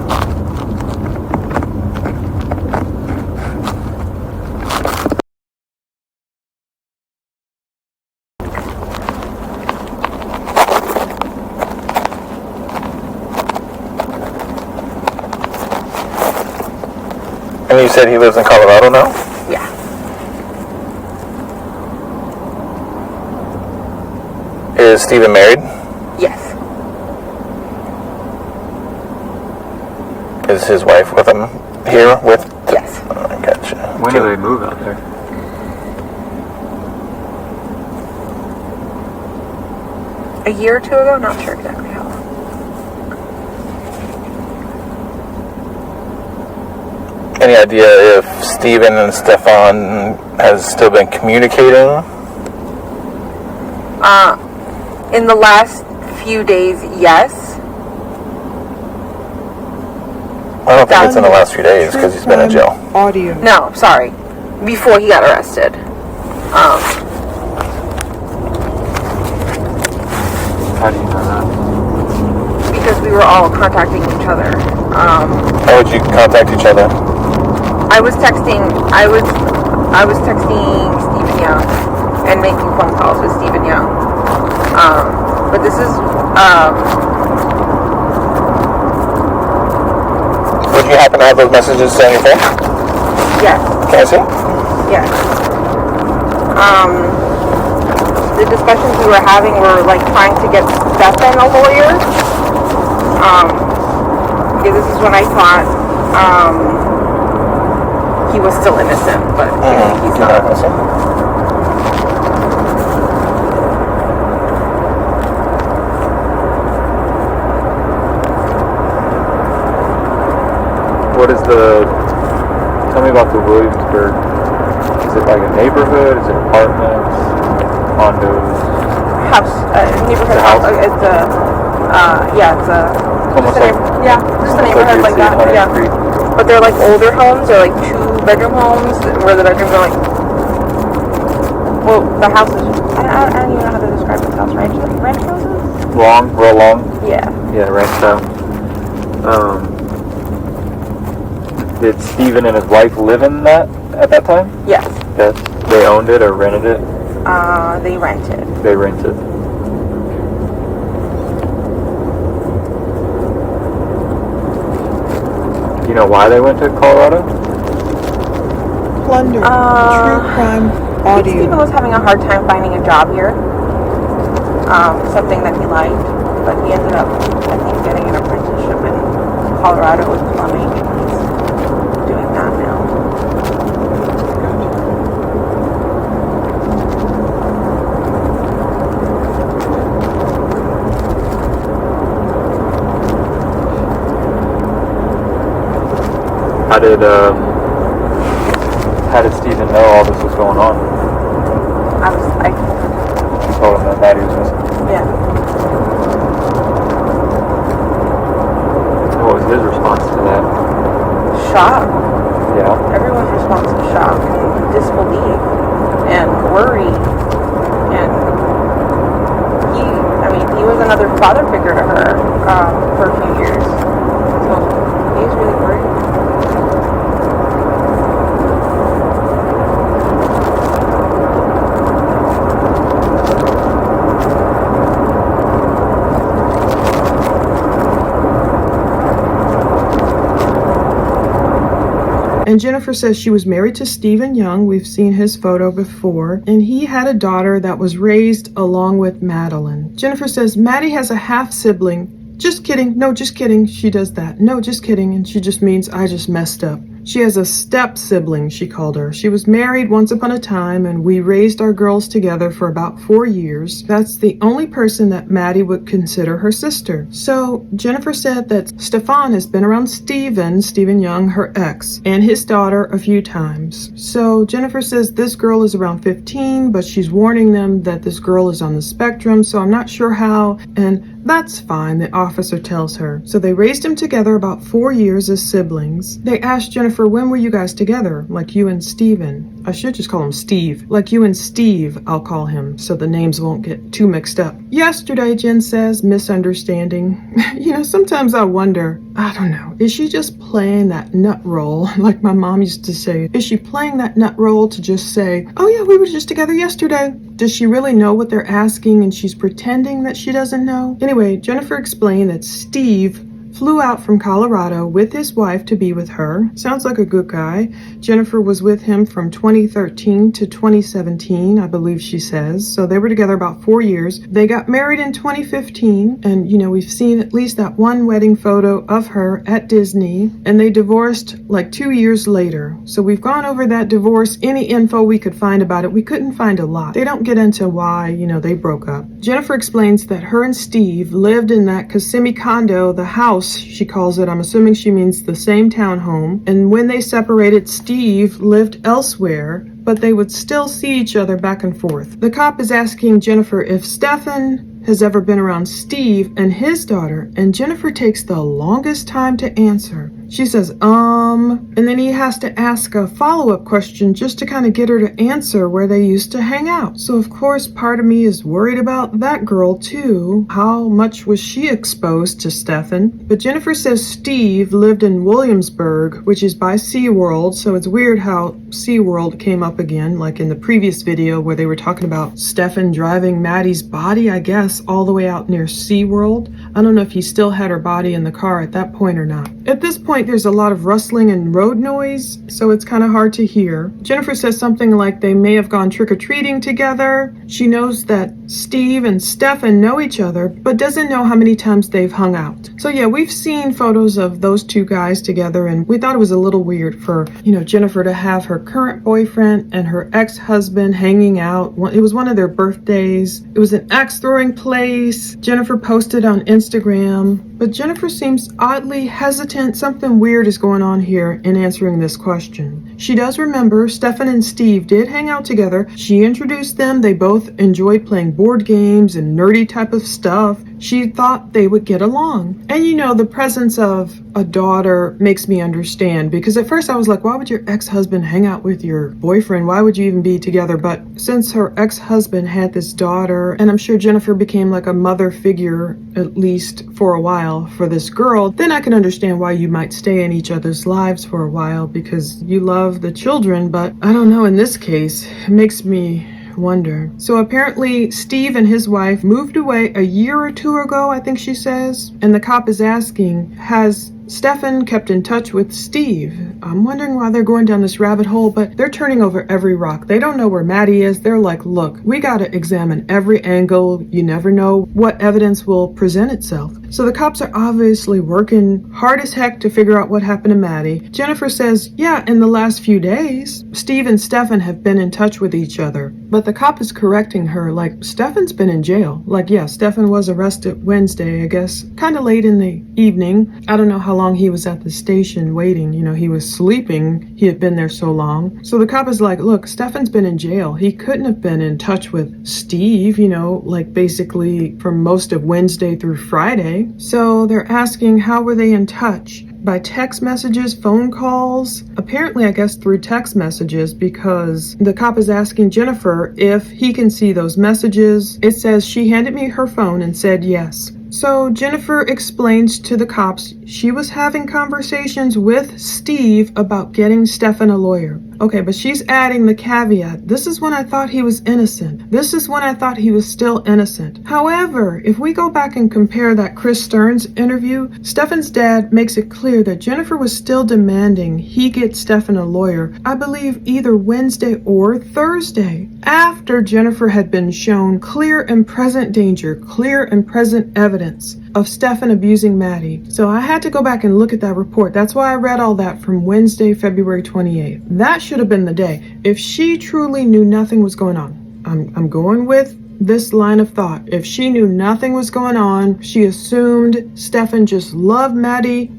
And you said he lives in Colorado now?
Yeah.
Is Steven married?
Yes.
Is his wife with him here with?
Yes.
Oh, I gotcha.
When do they move out there?
A year or two ago, not sure exactly how.
Any idea if Steven and Stefan has still been communicating?
In the last few days, yes.
I don't think it's in the last few days because he's been in jail.
Audio.
No, sorry. Before he got arrested.
How do you know that?
Because we were all contacting each other.
How would you contact each other?
I was texting Stephen Young and making phone calls with Stephen Young. But this is
Would you happen to have those messages on your phone?
yes.
Can I see?
Yes. the discussions we were having were like trying to get Stefan a lawyer. Because this is when I thought he was still innocent, but he's not.
What is tell me about the Williamsburg. Is it like a neighborhood? Is it apartments? Condos?
House. Neighborhood house. It's a, it's
almost like,
just a neighborhood like that. Yeah. But they're like older homes. They're like 2-bedroom homes where the bedrooms are like, well, the house is, I don't even know how to describe this house. Ranch houses?
real long?
Yeah.
Yeah, ranch style. Did Steven and his wife live in that at that time?
Yes.
Yes. They owned it or rented it?
They rented.
They rented. Do you know why they went to Colorado?
Plunder. True crime
I think Steven
audio.
was having a hard time finding a job here. Something that he liked, but he ended up, I think, getting an apprenticeship in Colorado with plumbing. He's doing that now.
How did Steven know all this was going on?
I
You told him that Maddie was missing.
yeah.
What was his response to that?
Shock.
Yeah.
Everyone's response is shock and disbelief and worry. And he was another father figure to her for a few years. So he's really worried.
And Jennifer says she was married to Stephen Young. We've seen his photo before. And he had a daughter that was raised along with Madeline. Jennifer says Maddie has a half sibling. Just kidding. No, just kidding. She does that. No, just kidding. And she just means I just messed up. She has a step sibling, she called her. She was married once upon a time, and we raised our girls together for about 4 years. That's the only person that Maddie would consider her sister. So Jennifer said that Stefan has been around Stephen Young, her ex, and his daughter a few times. So Jennifer says this girl is around 15, but she's warning them that this girl is on the spectrum, so I'm not sure how, and that's fine, the officer tells her. So they raised him together about 4 years as siblings. They asked Jennifer, when were you guys together? Like you and Steven. I should just call him Steve. Like you and Steve, I'll call him, so the names won't get too mixed up. Yesterday, Jen says, misunderstanding. You know, sometimes I wonder, I don't know, is she just playing that nut roll? Like my mom used to say, is she playing that nut roll to just say, oh yeah, we were just together yesterday? Does she really know what they're asking and she's pretending that she doesn't know? Anyway, Jennifer explained that Steve flew out from Colorado with his wife to be with her. Sounds like a good guy. Jennifer was with him from 2013 to 2017, I believe she says. So they were together about 4 years. They got married in 2015, and you know, we've seen at least that one wedding photo of her at Disney, and they divorced like 2 years later. So we've gone over that divorce, any info we could find about it. We couldn't find a lot. They don't get into why, you know, they broke up. Jennifer explains that her and Steve lived in that Kissimmee condo, the house she calls it. I'm assuming she means the same townhome. And when they separated, Steve lived elsewhere, but they would still see each other back and forth. The cop is asking Jennifer if Stefan has ever been around Steve and his daughter, and Jennifer takes the longest time to answer. She says, and then he has to ask a follow-up question just to kind of get her to answer where they used to hang out. So of course, part of me is worried about that girl too. How much was she exposed to Stefan? But Jennifer says Steve lived in Williamsburg, which is by SeaWorld, so it's weird how SeaWorld came up again, like in the previous video where they were talking about Stefan driving Maddie's body, I guess, all the way out near SeaWorld. I don't know if he still had her body in the car at that point or not. At this point, there's a lot of rustling and road noise, so it's kind of hard to hear. Jennifer says something like they may have gone trick-or-treating together. She knows that Steve and Stefan know each other, but doesn't know how many times they've hung out. So yeah, we've seen photos of those two guys together, and we thought it was a little weird for, Jennifer to have her current boyfriend and her ex-husband hanging out. It was one of their birthdays. It was an axe-throwing place. Jennifer posted on Instagram, but Jennifer seems oddly hesitant. Something weird is going on here in answering this question. She does remember Stefan and Steve did hang out together. She introduced them. They both enjoyed playing board games and nerdy type of stuff. She thought they would get along. And the presence of a daughter makes me understand, because at first I was like, why would your ex-husband hang out with your boyfriend? Why would you even be together? But since her ex-husband had this daughter, and I'm sure Jennifer became like a mother figure, at least for a while, for this girl, then I can understand why you might stay in each other's lives for a while, because you love the children. But I don't know, in this case, it makes me wonder. So apparently Steve and his wife moved away a year or two ago, I think she says, and the cop is asking, has Stefan kept in touch with Steve? I'm wondering why they're going down this rabbit hole, but they're turning over every rock. They don't know where Maddie is. They're like, look, we got to examine every angle. You never know what evidence will present itself. So the cops are obviously working hard as heck to figure out what happened to Maddie. Jennifer says, yeah, in the last few days, Steve and Stefan have been in touch with each other. But the cop is correcting her, like, Stefan's been in jail. Like, yeah, Stefan was arrested Wednesday, I guess, kind of late in the evening. I don't know how long he was at the station waiting. He was sleeping. He had been there so long. So the cop is like, look, Stefan's been in jail. He couldn't have been in touch with Steve, like basically from most of Wednesday through Friday. So they're asking, how were they in touch? By text messages, phone calls? Apparently, I guess through text messages, because the cop is asking Jennifer if he can see those messages. It says she handed me her phone and said yes. So Jennifer explains to the cops she was having conversations with Steve about getting Stefan a lawyer. Okay, but she's adding the caveat. This is when I thought he was innocent. This is when I thought he was still innocent. However, if we go back and compare that Chris Stearns interview, Stefan's dad makes it clear that Jennifer was still demanding he get Stefan a lawyer, I believe either Wednesday or Thursday, after Jennifer had been shown clear and present danger, clear and present evidence of Stefan abusing Maddie. So I had to go back and look at that report. That's why I read all that from Wednesday, February 28th. That should have been the day. If she truly knew nothing was going on, I'm going with this line of thought. If she knew nothing was going on, she assumed Stefan just loved Maddie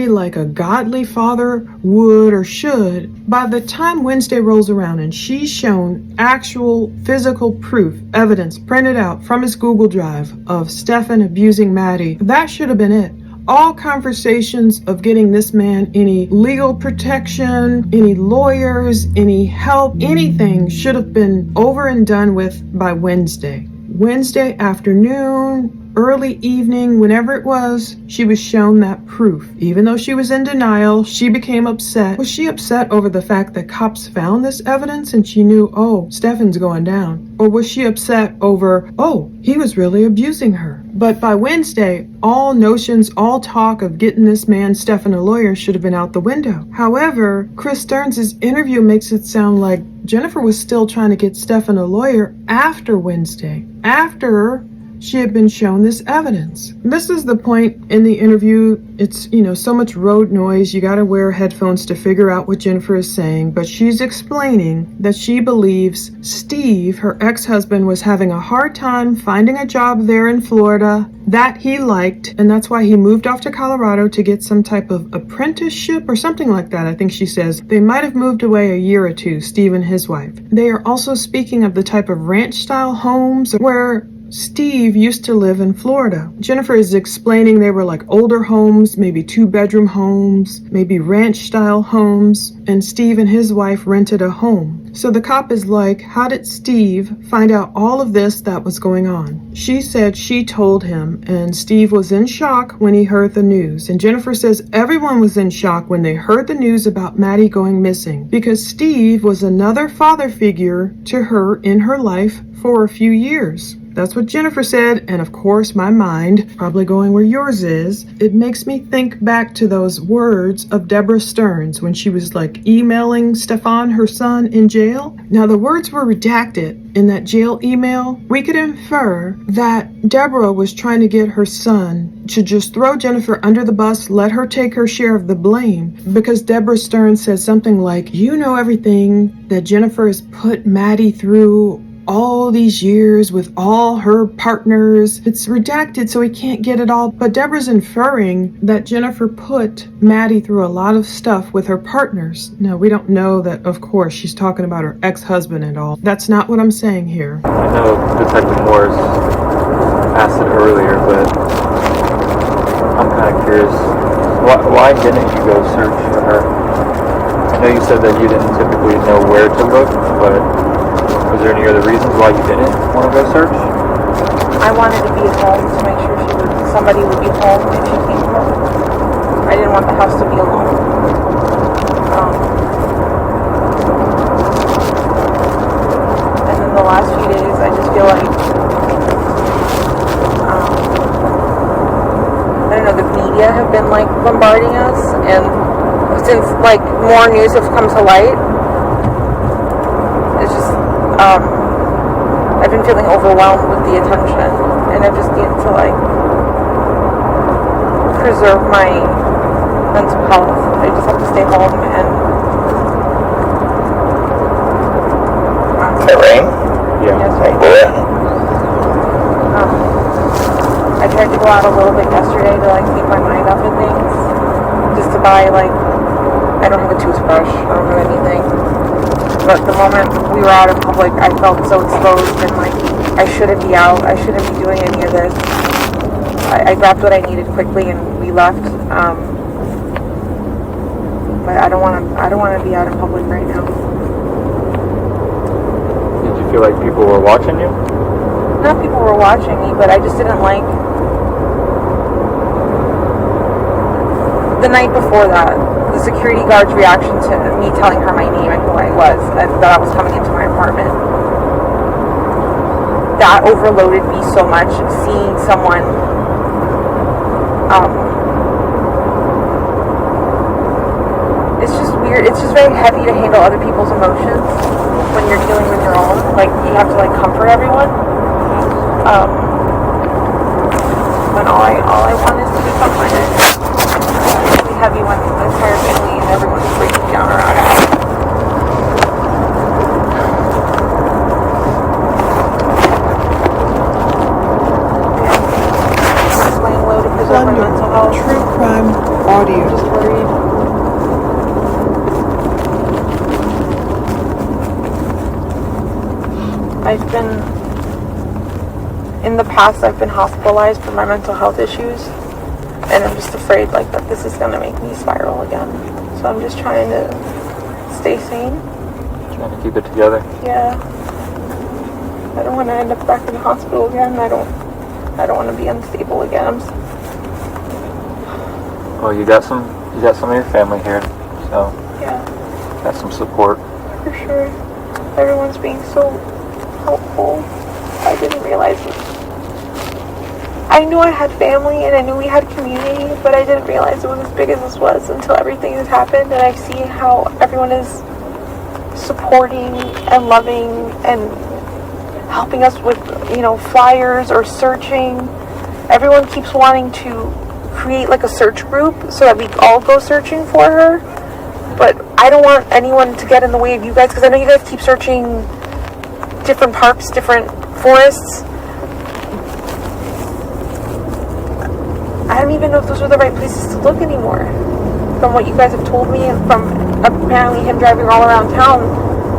like a godly father would or should. By the time Wednesday rolls around and she's shown actual physical proof, evidence printed out from his Google Drive of Stefan abusing Maddie, that should have been it. All conversations of getting this man any legal protection, any lawyers, any help, anything should have been over and done with by Wednesday. Wednesday afternoon, early evening, whenever it was, she was shown that proof. Even though she was in denial, she became upset. Was she upset over the fact that cops found this evidence and she knew, oh, Stefan's going down? Or was she upset over, oh, he was really abusing her? But by Wednesday, all notions, all talk of getting this man, Stefan, a lawyer should have been out the window. However, Chris Stearns' interview makes it sound like Jennifer was still trying to get Stefan a lawyer after Wednesday, after she had been shown this evidence. This is the point in the interview. It's, so much road noise. You got to wear headphones to figure out what Jennifer is saying. But she's explaining that she believes Steve, her ex-husband, was having a hard time finding a job there in Florida that he liked. And that's why he moved off to Colorado to get some type of apprenticeship or something like that. I think she says they might have moved away a year or two, Steve and his wife. They are also speaking of the type of ranch-style homes where Steve used to live in Florida. Jennifer is explaining they were like older homes, maybe 2-bedroom homes, maybe ranch-style homes, and Steve and his wife rented a home. So the cop is like, how did Steve find out all of this that was going on? She said she told him, and Steve was in shock when he heard the news. And Jennifer says everyone was in shock when they heard the news about Maddie going missing, because Steve was another father figure to her in her life for a few years. That's what Jennifer said, and of course my mind, probably going where yours is, it makes me think back to those words of Deborah Stearns when she was like emailing Stefan, her son, in jail. Now the words were redacted in that jail email. We could infer that Deborah was trying to get her son to just throw Jennifer under the bus, let her take her share of the blame, because Deborah Stearns said something like, you know everything that Jennifer has put Maddie through all these years with all her partners. It's redacted so we can't get it all, but Deborah's inferring that Jennifer put Maddie through a lot of stuff with her partners. Now, we don't know that, of course, she's talking about her ex-husband and all. That's not what I'm saying here.
I know Detective Morris asked it earlier, but I'm kind of curious. Why didn't you go search for her? I know you said that you didn't typically know where to look, but was there any other reasons why you didn't want to go search?
I wanted to be at home to make sure somebody would be home if she came home. I didn't want the house to be alone. And then the last few days, I just feel like, I don't know, the media have been like bombarding us, and since like more news have come to light, it's just, I've been feeling overwhelmed with the attention, and I just need to like preserve my mental health. I just have to stay home and
It rain?
Yeah.
yes, right. I tried to go out a little bit yesterday to like keep my mind off of things, just to buy like, I don't have a toothbrush, I don't have anything. But the moment we were out in public, I felt so exposed and like I shouldn't be out. I shouldn't be doing any of this. I grabbed what I needed quickly and we left. But I don't want to be out in public right now.
Did you feel like people were watching you?
Not people were watching me, but I just didn't like the night before that. The security guard's reaction to me telling her my name and who I was, and that I was coming into my apartment. That overloaded me so much, seeing someone it's just weird. It's just very heavy to handle other people's emotions when you're dealing with your own. Like, you have to like comfort everyone. When all I want is to be comforted. It's really heavy when the entire family and everyone's breaking down around it.
True Crime Audio.
Just worried. In the past, I've been hospitalized for my mental health issues, and I'm just afraid like that this is going to make me spiral again. So I'm just trying to stay sane.
Trying to keep it together.
Yeah. I don't want to end up back in the hospital again. I don't want to be unstable again.
Well, you got some of your family here, so
Yeah,
got some support.
for sure. Everyone's being so helpful. I didn't realize it. I knew I had family and I knew we had community, but I didn't realize it was as big as this was until everything has happened, and I see how everyone is supporting and loving and helping us with, flyers or searching. Everyone keeps wanting to create like a search group so that we all go searching for her, but I don't want anyone to get in the way of you guys, because I know you guys keep searching different parks, different forests. I don't even know if those are the right places to look anymore, from what you guys have told me, and from apparently him driving all around town.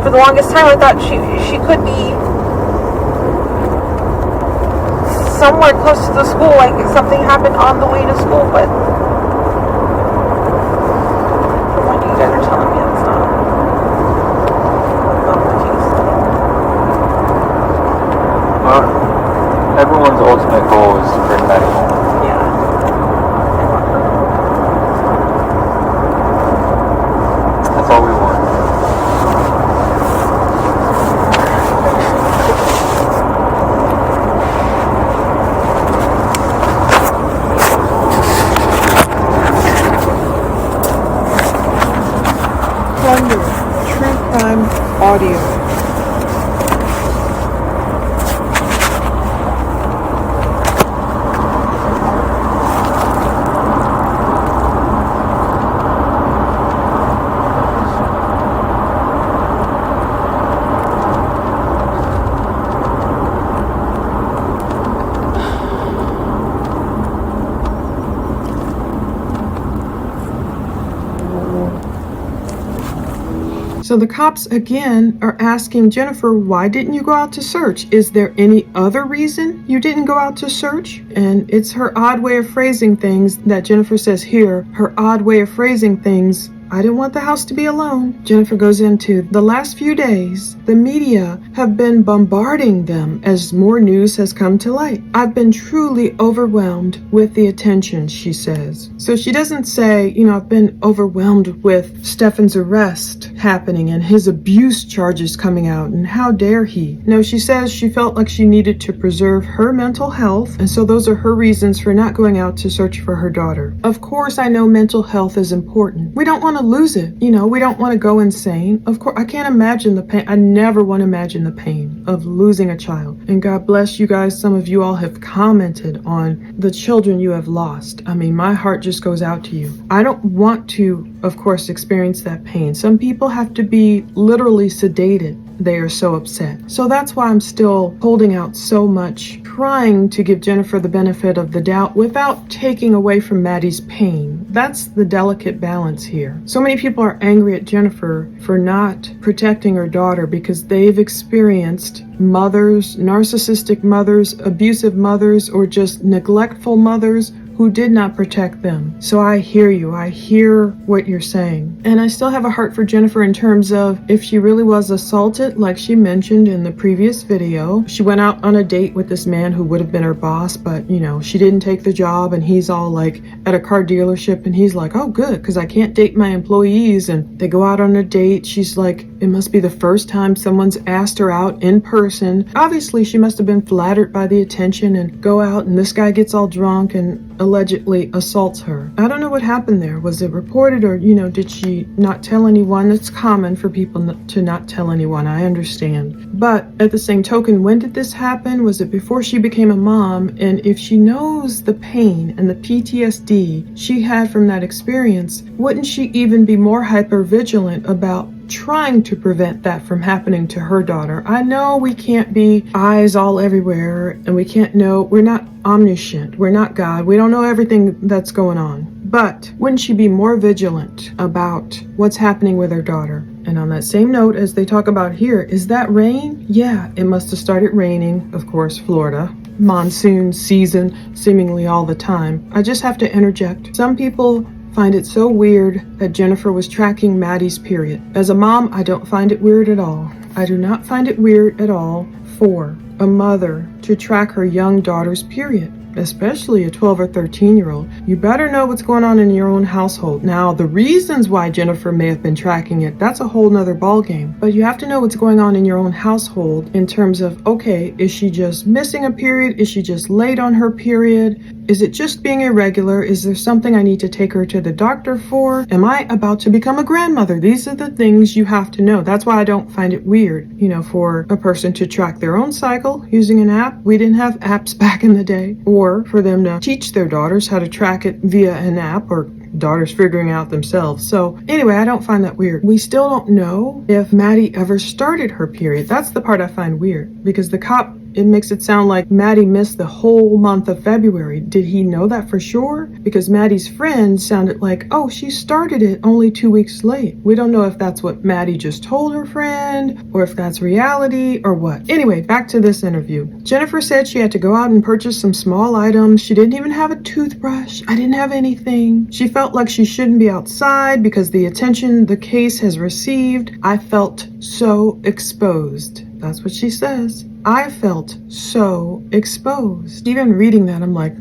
For the longest time I thought she could be somewhere close to the school, like if something happened on the way to school, but from what you guys are telling me, it's not the case.
Well, everyone's ultimate goal is to bring Maddie home.
Yeah.
That's all we want.
audio. So the cops again are asking Jennifer, why didn't you go out to search? Is there any other reason you didn't go out to search? And it's her odd way of phrasing things that Jennifer says here. Her odd way of phrasing things. I didn't want the house to be alone. Jennifer goes into the last few days, the media have been bombarding them as more news has come to light. I've been truly overwhelmed with the attention, she says. So she doesn't say, I've been overwhelmed with Stefan's arrest happening and his abuse charges coming out and how dare he. No, she says she felt like she needed to preserve her mental health, and so those are her reasons for not going out to search for her daughter. Of course, I know mental health is important. We don't want to lose it. We don't want to go insane. Of course, I can't imagine the pain. I never want to imagine the pain of losing a child. And God bless you guys. Some of you all have commented on the children you have lost. I mean, my heart just goes out to you. I don't want to, of course, experience that pain. Some people have to be literally sedated. They are so upset. So that's why I'm still holding out so much, trying to give Jennifer the benefit of the doubt without taking away from Maddie's pain. That's the delicate balance here. So many people are angry at Jennifer for not protecting her daughter because they've experienced mothers, narcissistic mothers, abusive mothers, or just neglectful mothers who did not protect them. So I hear you. I hear what you're saying. And I still have a heart for Jennifer in terms of if she really was assaulted, like she mentioned in the previous video. She went out on a date with this man who would have been her boss, but she didn't take the job, and he's all like at a car dealership and he's like, oh good, because I can't date my employees. And they go out on a date. She's like, it must be the first time someone's asked her out in person. Obviously she must have been flattered by the attention and go out, and this guy gets all drunk and allegedly assaults her. I don't know what happened there. Was it reported, or did she not tell anyone? It's common for people to not tell anyone. I understand. But at the same token, when did this happen? Was it before she became a mom? And if she knows the pain and the PTSD she had from that experience, wouldn't she even be more hyper vigilant about trying to prevent that from happening to her daughter? I know we can't be eyes all everywhere, and we can't know. We're not omniscient. We're not God. We don't know everything that's going on. But wouldn't she be more vigilant about what's happening with her daughter? And on that same note, as they talk about here, is that rain? Yeah, it must have started raining. Of course, Florida. Monsoon season, seemingly all the time. I just have to interject. Some people find it so weird that Jennifer was tracking Maddie's period. As a mom, I don't find it weird at all. I do not find it weird at all for a mother to track her young daughter's period, especially a 12 or 13-year-old. You better know what's going on in your own household. Now, the reasons why Jennifer may have been tracking it, that's a whole nother ballgame. But you have to know what's going on in your own household in terms of, okay, is she just missing a period? Is she just late on her period? Is it just being irregular? Is there something I need to take her to the doctor for? Am I about to become a grandmother? These are the things you have to know. That's why I don't find it weird, for a person to track their own cycle using an app. We didn't have apps back in the day. Or for them to teach their daughters how to track it via an app, or daughters figuring out themselves. So anyway, I don't find that weird. We still don't know if Maddie ever started her period. That's the part I find weird, because the cop, it makes it sound like Maddie missed the whole month of February. Did he know that for sure? Because Maddie's friend sounded like, oh, she started it only 2 weeks late. We don't know if that's what Maddie just told her friend, or if that's reality, or what. Anyway, back to this interview. Jennifer said she had to go out and purchase some small items. She didn't even have a toothbrush. I didn't have anything. She felt like she shouldn't be outside because the attention the case has received. I felt so exposed. That's what she says. I felt so exposed. Even reading that, I'm like,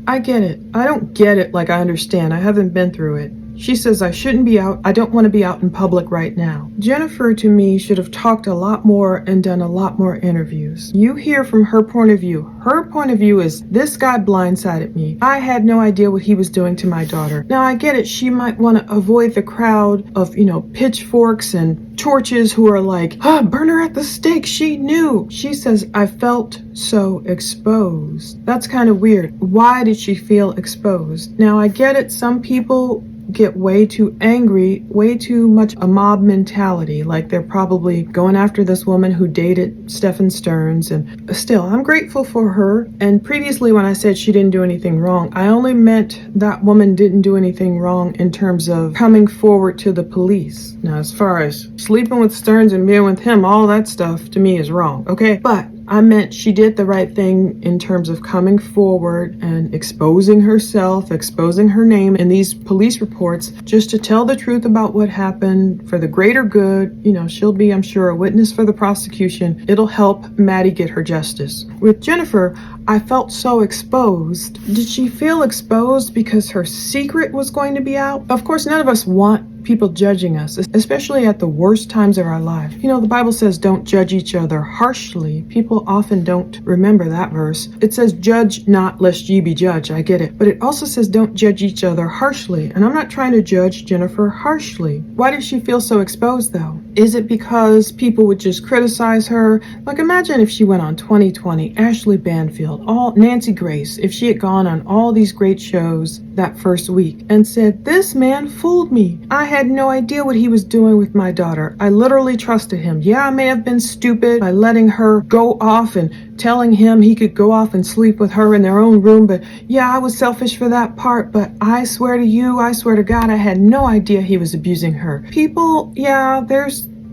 I get it. I don't get it like I understand. I haven't been through it. She says, I shouldn't be out. I don't want to be out in public right now. Jennifer, to me, should have talked a lot more and done a lot more interviews. You hear from her point of view. Her point of view is, this guy blindsided me. I had no idea what he was doing to my daughter. Now, I get it. She might want to avoid the crowd of, pitchforks and torches who are like, burn her at the stake. She knew. She says, I felt so exposed. That's kind of weird. Why did she feel exposed? Now, I get it. Some people get way too angry, way too much a mob mentality, like they're probably going after this woman who dated Stephen Stearns. And still, I'm grateful for her. And previously when I said she didn't do anything wrong, I only meant that woman didn't do anything wrong in terms of coming forward to the police. Now, as far as sleeping with Stearns and being with him, all that stuff to me is wrong, okay? But I meant she did the right thing in terms of coming forward and exposing herself, exposing her name in these police reports, just to tell the truth about what happened for the greater good. She'll be, I'm sure, a witness for the prosecution. It'll help Maddie get her justice. With Jennifer, I felt so exposed. Did she feel exposed because her secret was going to be out? Of course, none of us want people judging us, especially at the worst times of our life. The Bible says don't judge each other harshly. People often don't remember that verse. It says judge not lest ye be judged. I get it. But it also says don't judge each other harshly. And I'm not trying to judge Jennifer harshly. Why does she feel so exposed though? Is it because people would just criticize her? Like, imagine if she went on 2020, Ashley Banfield, Nancy Grace, if she had gone on all these great shows that first week and said, this man fooled me. I had no idea what he was doing with my daughter. I literally trusted him. Yeah, I may have been stupid by letting her go off and telling him he could go off and sleep with her in their own room. But yeah, I was selfish for that part. But I swear to you, I swear to God, I had no idea he was abusing her. People, yeah,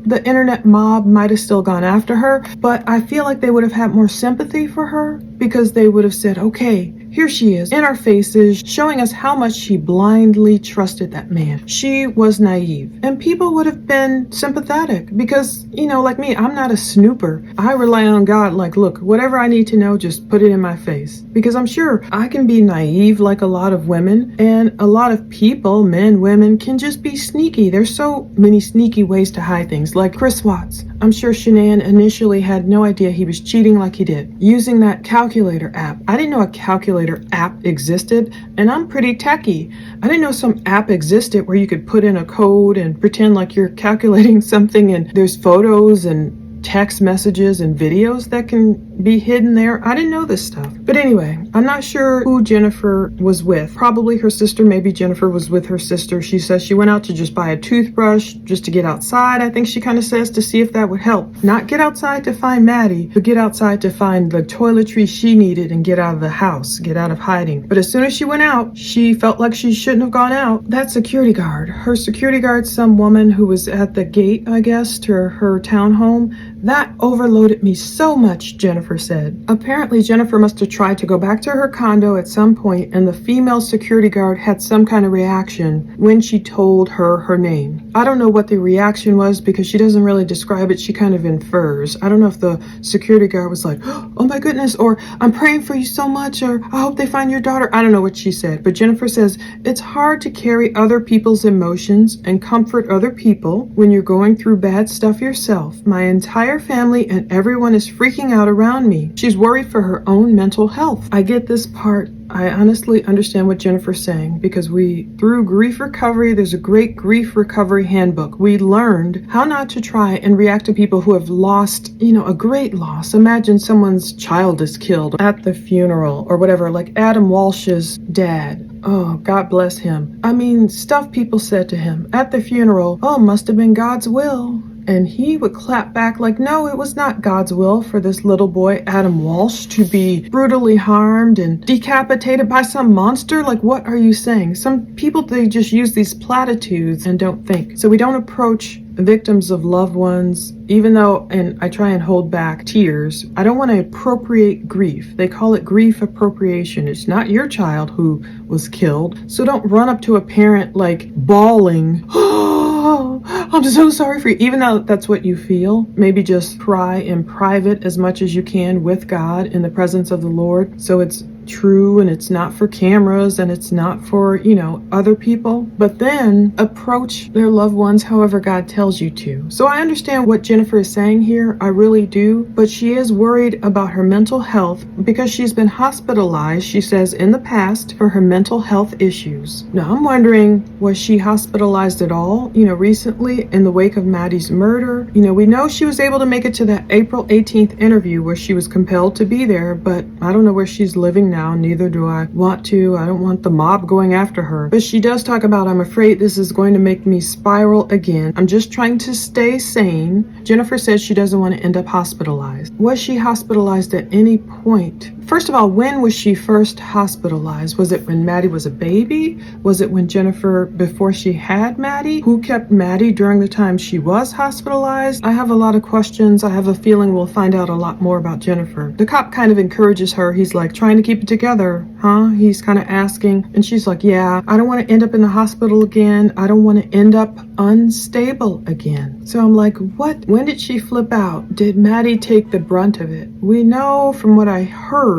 the internet mob might have still gone after her, but I feel like they would have had more sympathy for her because they would have said, okay, here she is in our faces, showing us how much she blindly trusted that man. She was naive. And people would have been sympathetic because, like me, I'm not a snooper. I rely on God, like, look, whatever I need to know, just put it in my face. Because I'm sure I can be naive like a lot of women, and a lot of people, men, women, can just be sneaky. There's so many sneaky ways to hide things, like Chris Watts. I'm sure Shanann initially had no idea he was cheating like he did, using that calculator app. I didn't know a calculator app existed, and I'm pretty techie. I didn't know some app existed where you could put in a code and pretend like you're calculating something, and there's photos and text messages and videos that can be hidden there. I didn't know this stuff. But anyway, I'm not sure who Jennifer was with. Probably her sister. Maybe Jennifer was with her sister. She says she went out to just buy a toothbrush just to get outside. I think she kind of says to see if that would help. Not get outside to find Maddie, but get outside to find the toiletries she needed and get out of the house, get out of hiding. But as soon as she went out, she felt like she shouldn't have gone out. That security guard, her security guard, some woman who was at the gate, I guess, to her townhome, that overloaded me so much, Jennifer said. Apparently, Jennifer must have tried to go back to her condo at some point, and the female security guard had some kind of reaction when she told her her name. I don't know what the reaction was because she doesn't really describe it. She kind of infers. I don't know if the security guard was like, oh my goodness, or I'm praying for you so much, or I hope they find your daughter. I don't know what she said, but Jennifer says it's hard to carry other people's emotions and comfort other people when you're going through bad stuff yourself. My entire family and everyone is freaking out around me. She's worried for her own mental health. I get this part. I honestly understand what Jennifer's saying because through grief recovery, there's a great grief recovery handbook. We learned how not to try and react to people who have lost, a great loss. Imagine someone's child is killed at the funeral or whatever, like Adam Walsh's dad. Oh, God bless him. I mean, stuff people said to him at the funeral, oh, must have been God's will. And he would clap back like, no, it was not God's will for this little boy, Adam Walsh, to be brutally harmed and decapitated by some monster. Like, what are you saying? Some people, they just use these platitudes and don't think. So we don't approach victims of loved ones, even though, and I try and hold back tears, I don't want to appropriate grief. They call it grief appropriation. It's not your child who was killed. So don't run up to a parent like bawling, oh, I'm so sorry for you. Even though that's what you feel, maybe just cry in private as much as you can with God in the presence of the Lord. So it's true and it's not for cameras and it's not for, other people. But then approach their loved ones however God tells you to. So I understand what Jennifer is saying here. I really do. But she is worried about her mental health because she's been hospitalized, she says, in the past for her mental health issues. Now I'm wondering, was she hospitalized at all, recently in the wake of Maddie's murder? We know she was able to make it to that April 18th interview where she was compelled to be there, but I don't know where she's living now. Neither do I want to. I don't want the mob going after her. But she does talk about, I'm afraid this is going to make me spiral again. I'm just trying to stay sane. Jennifer says she doesn't want to end up hospitalized. Was she hospitalized at any point? First of all, when was she first hospitalized? Was it when Maddie was a baby? Was it when Jennifer, before she had Maddie? Who kept Maddie during the time she was hospitalized? I have a lot of questions. I have a feeling we'll find out a lot more about Jennifer. The cop kind of encourages her. He's like, trying to keep it together, huh? He's kind of asking. And she's like, yeah, I don't want to end up in the hospital again. I don't want to end up unstable again. So I'm like, what? When did she flip out? Did Maddie take the brunt of it? We know from what I heard,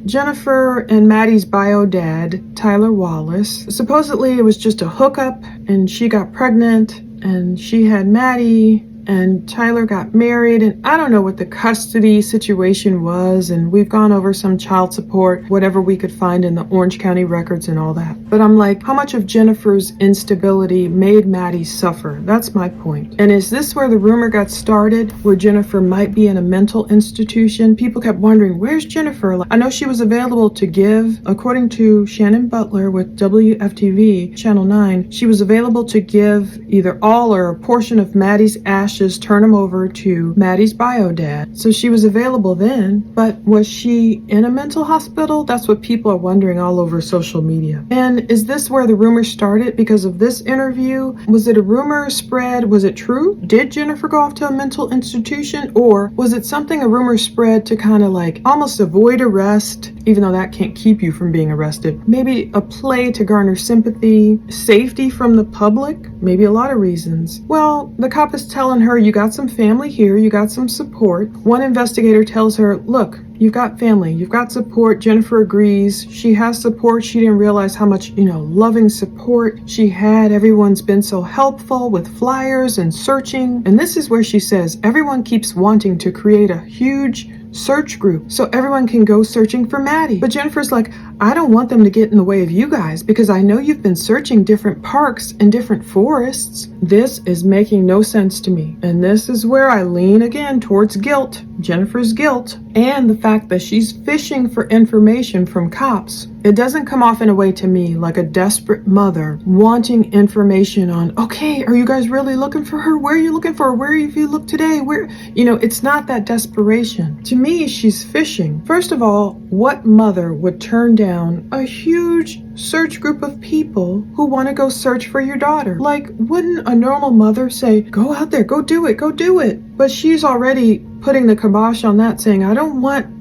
Jennifer and Maddie's bio dad, Tyler Wallace, supposedly it was just a hookup and she got pregnant and she had Maddie and Tyler got married, and I don't know what the custody situation was, and we've gone over some child support, whatever we could find in the Orange County records and all that. But I'm like, how much of Jennifer's instability made Maddie suffer? That's my point. And is this where the rumor got started, where Jennifer might be in a mental institution? People kept wondering, where's Jennifer? I know she was available to give, according to Shannon Butler with WFTV Channel 9, she was available to give either all or a portion of Maddie's ashes, turn them over to Maddie's bio dad. So she was available then, but was she in a mental hospital? That's what people are wondering all over social media. And is this where the rumor started because of this interview? Was it a rumor spread? Was it true? Did Jennifer go off to a mental institution? Or was it something a rumor spread to kind of like almost avoid arrest, even though that can't keep you from being arrested? Maybe a play to garner sympathy, safety from the public, maybe a lot of reasons. Well, the cop is telling her, you got some family here, you got some support. One investigator tells her, look, you've got family, you've got support. Jennifer agrees. She has support. She didn't realize how much, loving support she had. Everyone's been so helpful with flyers and searching. And this is where she says, everyone keeps wanting to create a huge search group so everyone can go searching for Maddie. But Jennifer's like, I don't want them to get in the way of you guys because I know you've been searching different parks and different forests. This is making no sense to me. And this is where I lean again towards guilt, Jennifer's guilt, and the fact that she's fishing for information from cops. It doesn't come off in a way to me like a desperate mother wanting information on, okay, are you guys really looking for her? Where are you looking for her? Where have you looked today? Where, it's not that desperation. To me, she's fishing. First of all, what mother would turn down a huge search group of people who want to go search for your daughter? Like, wouldn't a normal mother say, go out there, go do it, go do it? But she's already putting the kibosh on that, saying, I don't want,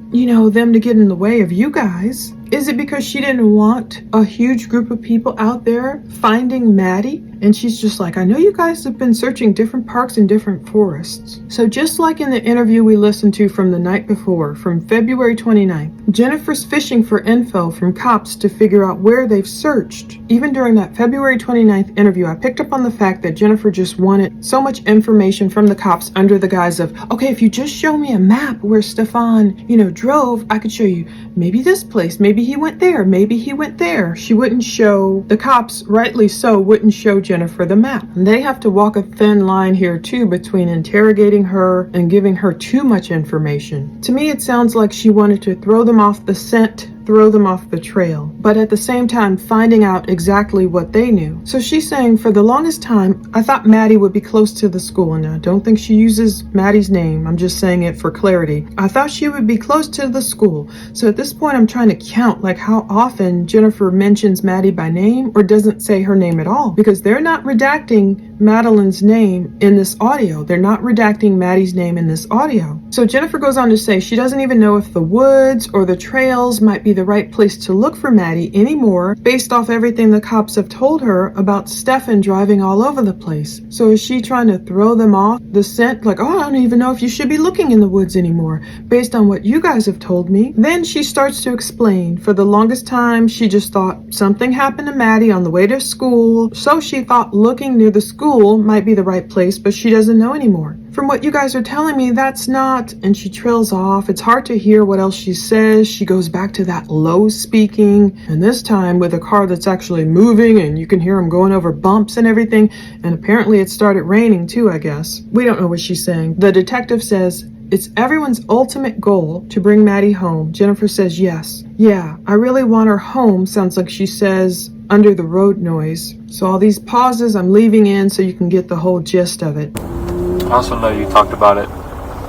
them to get in the way of you guys. Is it because she didn't want a huge group of people out there finding Maddie? And she's just like, I know you guys have been searching different parks and different forests. So just like in the interview we listened to from the night before, from February 29th, Jennifer's fishing for info from cops to figure out where they've searched. Even during that February 29th interview, I picked up on the fact that Jennifer just wanted so much information from the cops under the guise of, okay, if you just show me a map where Stefan, drove, I could show you maybe this place, maybe he went there, maybe he went there. She wouldn't show, the cops, rightly so, wouldn't show Jennifer the map. And they have to walk a thin line here too between interrogating her and giving her too much information. To me, it sounds like she wanted to throw them off the scent, throw them off the trail, but at the same time finding out exactly what they knew. So she's saying, for the longest time, I thought Maddie would be close to the school. And I don't think she uses Maddie's name. I'm just saying it for clarity. I thought she would be close to the school. So at this point, I'm trying to count like how often Jennifer mentions Maddie by name or doesn't say her name at all, because they're not redacting Madeline's name in this audio. They're not redacting Maddie's name in this audio. So Jennifer goes on to say she doesn't even know if the woods or the trails might be the right place to look for Maddie anymore based off everything the cops have told her about Stefan driving all over the place. So is she trying to throw them off the scent? Like, oh, I don't even know if you should be looking in the woods anymore based on what you guys have told me. Then she starts to explain. For the longest time, she just thought something happened to Maddie on the way to school. So she thought looking near the school might be the right place, but she doesn't know anymore. From what you guys are telling me, that's not, and she trails off. It's hard to hear what else she says. She goes back to that low speaking, and this time with a car that's actually moving, and you can hear them going over bumps and everything, and apparently it started raining too, I guess. We don't know what she's saying. The detective says, it's everyone's ultimate goal to bring Maddie home. Jennifer says yes. Yeah, I really want her home, sounds like she says under the road noise. So all these pauses I'm leaving in so you can get the whole gist of it.
I also know you talked about it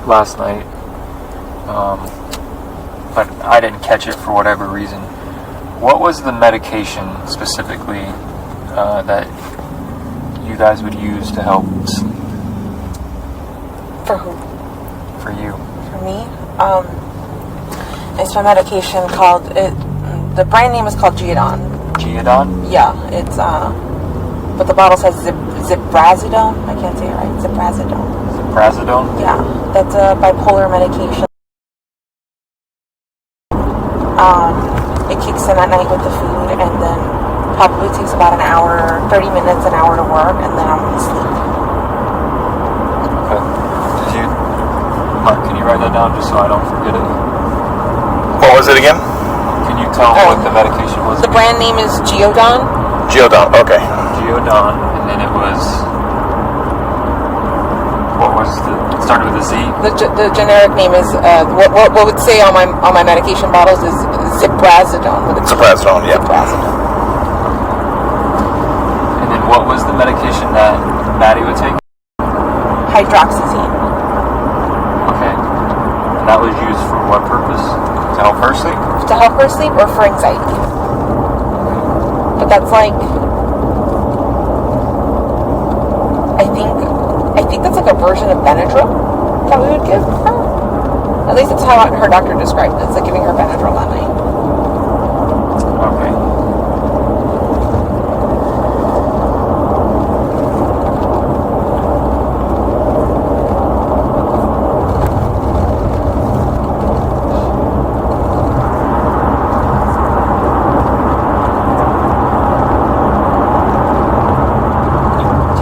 last night, but I didn't catch it for whatever reason. What was the medication specifically that you guys would use to help sleep?
For who?
For you.
For me? It's my medication called, the brand name is called Geodon.
Geodon?
Yeah, it's, but the bottle says Ziprasidone. I can't say it right. Ziprasidone.
Ziprasidone?
Yeah, that's a bipolar medication. It kicks in at night with the food, and then probably takes about an hour, 30 minutes, an hour to work, and then I'm asleep.
Okay. Mark, can you write that down just so I don't forget it?
What was it again?
Can you tell what the medication was?
The brand name is Geodon.
Geodon, okay.
Geodon, and then it was... What was it started with a Z?
The generic name is what would say on my medication bottles is Ziprasidone.
Ziprasidone, yeah.
Ziprasidone.
And then what was the medication that Maddie would take?
Hydroxyzine.
Okay. And that was used for what purpose? To help her sleep?
To help her sleep or for anxiety. But that's like, I think that's like a version of Benadryl that we would give her. At least that's how her doctor described it. It's like giving her Benadryl at night.
Okay.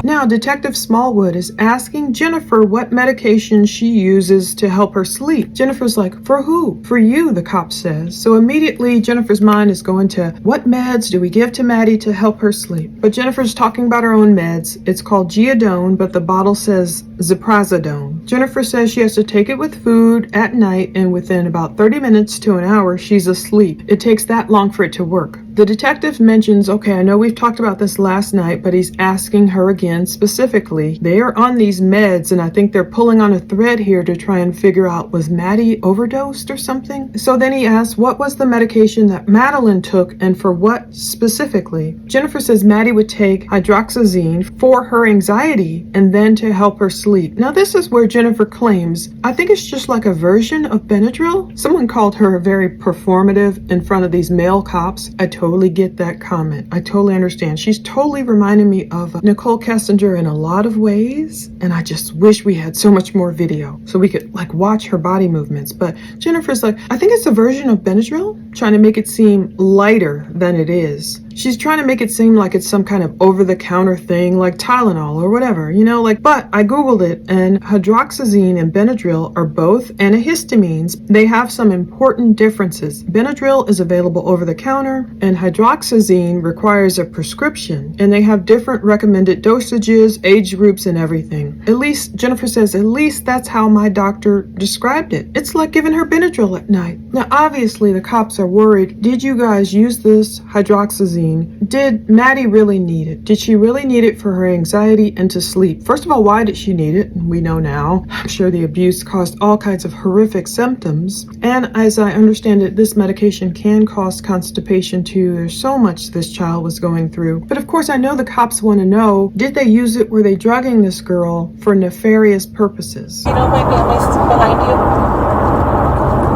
Now, Detective Smallwood is asking Jennifer what medication she uses to help her sleep. Jennifer's like, for who? For you, the cop says. So immediately Jennifer's mind is going to, what meds do we give to Maddie to help her sleep? But Jennifer's talking about her own meds. It's called Geodone, but the bottle says Ziprasidone. Jennifer says she has to take it with food at night, and within about 30 minutes to an hour, she's asleep. It takes that long for it to work. The detective mentions, okay, I know we've talked about this last night, but he's asking her again specifically. They are on these meds, and I think they're pulling on a thread here to try and figure out, was Maddie overdosed or something? So then he asks, what was the medication that Madeline took and for what specifically? Jennifer says Maddie would take hydroxyzine for her anxiety and then to help her sleep. Now this is where Jennifer claims, I think it's just like a version of Benadryl. Someone called her very performative in front of these male cops. I totally get that comment. I totally understand. She's totally reminding me of Nicole Kessinger in a lot of ways, and I just wish we had so much more video so we could like watch her body movements. But Jennifer's like, I think it's a version of Benadryl, trying to make it seem lighter than it is. She's trying to make it seem like it's some kind of over-the-counter thing like Tylenol or whatever, you know, like, but I Googled it, and hydroxyzine and Benadryl are both antihistamines. They have some important differences. Benadryl is available over the counter, and hydroxyzine requires a prescription, and they have different recommended dosages, age groups, and everything. At least, Jennifer says, at least that's how my doctor described it. It's like giving her Benadryl at night. Now, obviously, the cops are worried. Did you guys use this hydroxyzine asking, did Maddie really need it? Did she really need it for her anxiety and to sleep? First of all, why did she need it? We know now. I'm sure the abuse caused all kinds of horrific symptoms. And as I understand it, this medication can cause constipation too. There's so much this child was going through. But of course, I know the cops want to know, did they use it? Were they drugging this girl for nefarious purposes?
You know, my family's behind you.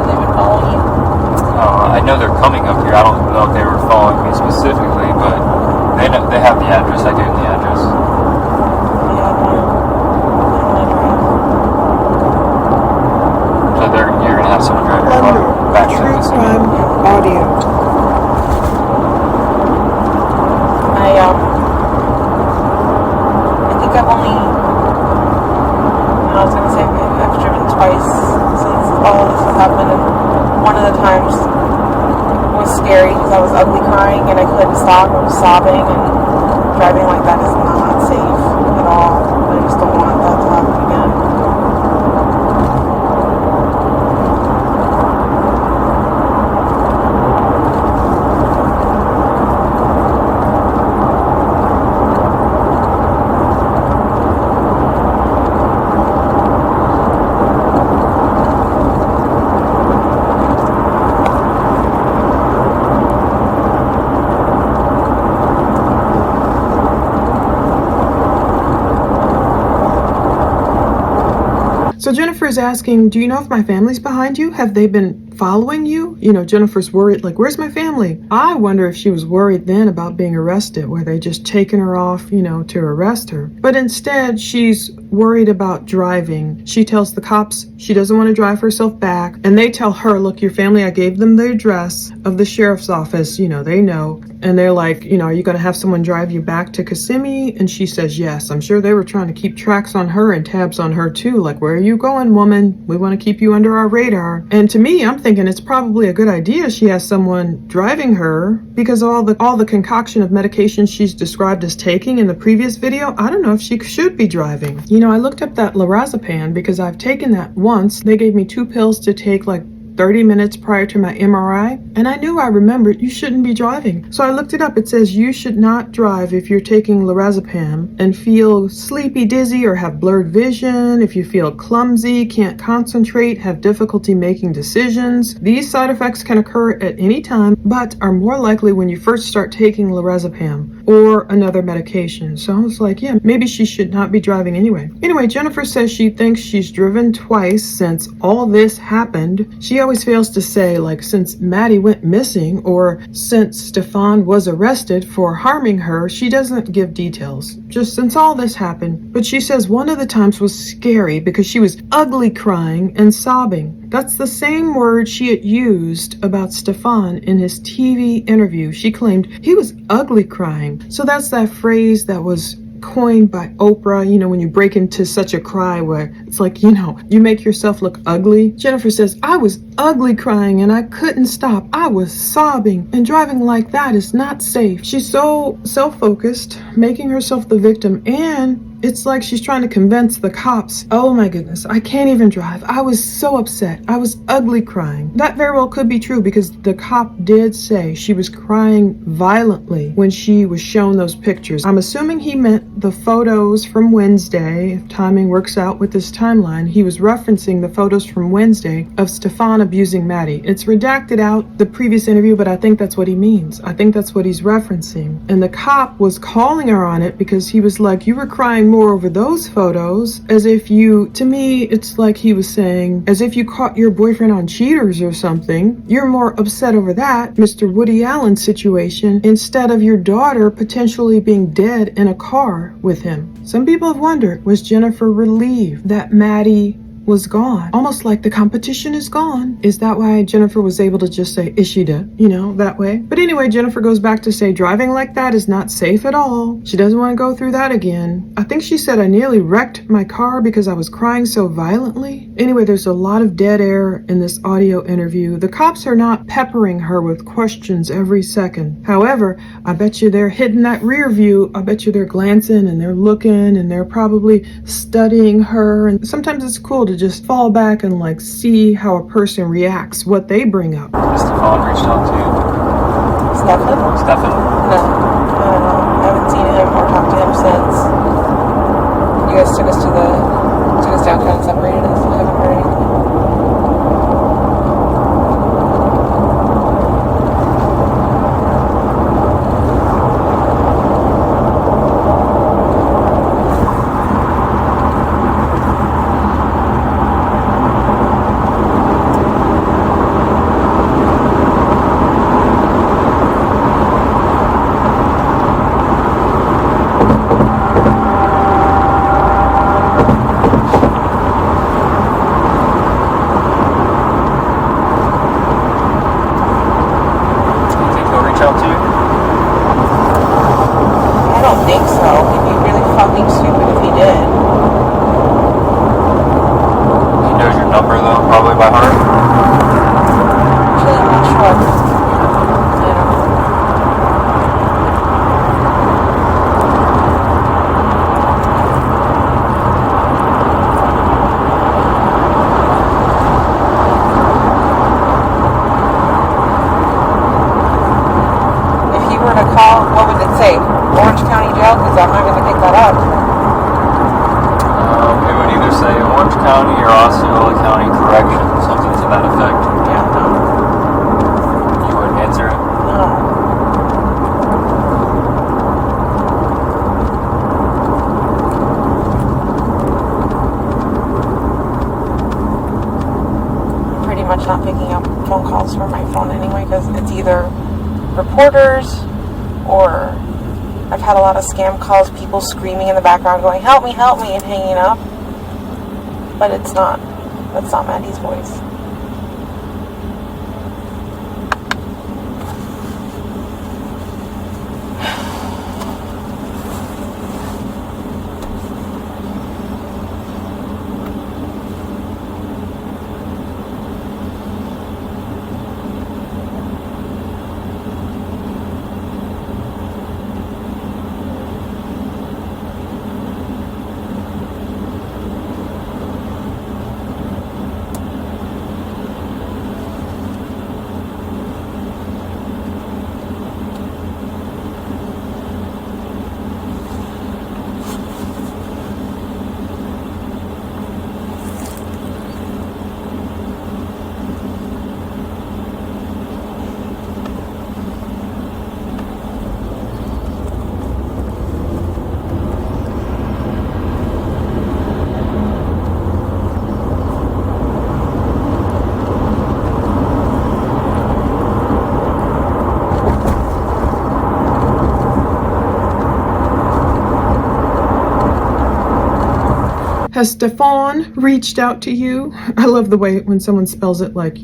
They've been following you.
I know they're coming up here. I don't know if they were following me specifically, but they have the address. I gave them the address. So you're gonna have someone drive your car back to
True
this.
Crime Audio.
I think I was gonna say I've driven twice since all of this has happened, and one of the times was scary because I was ugly crying and I couldn't stop. I was sobbing, and driving like that is not safe at all. I just don't want that to happen again.
So Jennifer is asking, do you know if my family's behind you? Have they been following you? You know, Jennifer's worried, like, where's my family? I wonder if she was worried then about being arrested. Were they just taking her off, you know, to arrest her? But instead, she's worried about driving. She tells the cops she doesn't want to drive herself back. And they tell her, look, your family, I gave them the address of the sheriff's office. You know, they know. And they're like, you know, are you going to have someone drive you back to Kissimmee? And she says, yes. I'm sure they were trying to keep tracks on her and tabs on her too. Like, where are you going, woman? We want to keep you under our radar. And to me, I'm thinking it's probably a good idea she has someone driving her, because all the concoction of medications she's described as taking in the previous video, I don't know if she should be driving. You know, I looked up that lorazepam because I've taken that once. They gave me 2 pills to take like 30 minutes prior to my MRI, and I knew I remembered you shouldn't be driving. So I looked it up. It says you should not drive if you're taking lorazepam and feel sleepy, dizzy, or have blurred vision, if you feel clumsy, can't concentrate, have difficulty making decisions. These side effects can occur at any time, but are more likely when you first start taking lorazepam or another medication. So I was like, yeah, maybe she should not be driving anyway. Anyway, Jennifer says she thinks she's driven twice since all this happened. She always fails to say, like, since Maddie went missing or since Stefan was arrested for harming her. She doesn't give details, just since all this happened. But she says one of the times was scary because she was ugly crying and sobbing. That's the same word she had used about Stefan in his TV interview. She claimed he was ugly crying. So that's that phrase that was coined by Oprah, you know, when you break into such a cry where it's like, you know, you make yourself look ugly. Jennifer says, I was ugly crying and I couldn't stop. I was sobbing, and driving like that is not safe. She's so self-focused, making herself the victim, and it's like she's trying to convince the cops, oh my goodness, I can't even drive. I was so upset. I was ugly crying. That very well could be true because the cop did say she was crying violently when she was shown those pictures. I'm assuming he meant the photos from Wednesday. If timing works out with this timeline, he was referencing the photos from Wednesday of Stefan abusing Maddie. It's redacted out the previous interview, but I think that's what he means. I think that's what he's referencing. And the cop was calling her on it because he was like, you were crying more over those photos, as if you, to me, it's like he was saying, as if you caught your boyfriend on Cheaters or something. You're more upset over that, Mr. Woody Allen situation, instead of your daughter potentially being dead in a car with him. Some people have wondered, was Jennifer relieved that Maddie was gone? Almost like the competition is gone. Is that why Jennifer was able to just say Ishida, you know, that way? But anyway, Jennifer goes back to say driving like that is not safe at all. She doesn't want to go through that again. I think she said I nearly wrecked my car because I was crying so violently. Anyway, there's a lot of dead air in this audio interview. The cops are not peppering her with questions every second. However, I bet you they're hitting that rear view. I bet you they're glancing and they're looking and they're probably studying her. And sometimes it's cool to just fall back and like see how a person reacts, what they bring up.
Stefan reached out to you.
Stefan?
Stefan.
No, I don't know. I haven't seen him or talked to him since you guys took us downtown and separated us. I haven't heard anything. I don't think so. He'd be really fucking stupid if he did.
He knows your number though, probably by heart.
Actually, I'm not sure. I don't know. If he were to call, what would it say? Orange County Jail? Because I'm not going to pick that up.
It would either say Orange County or Osceola County Corrections, something to that effect.
Yeah, no.
You wouldn't answer it?
No. I'm pretty much not picking up phone calls from my phone anyway because it's either reporters or I've had a lot of scam calls, people screaming in the background going, help me, and hanging up. But that's not Maddie's voice.
Has Stefan reached out to you? I love the way when someone spells it like,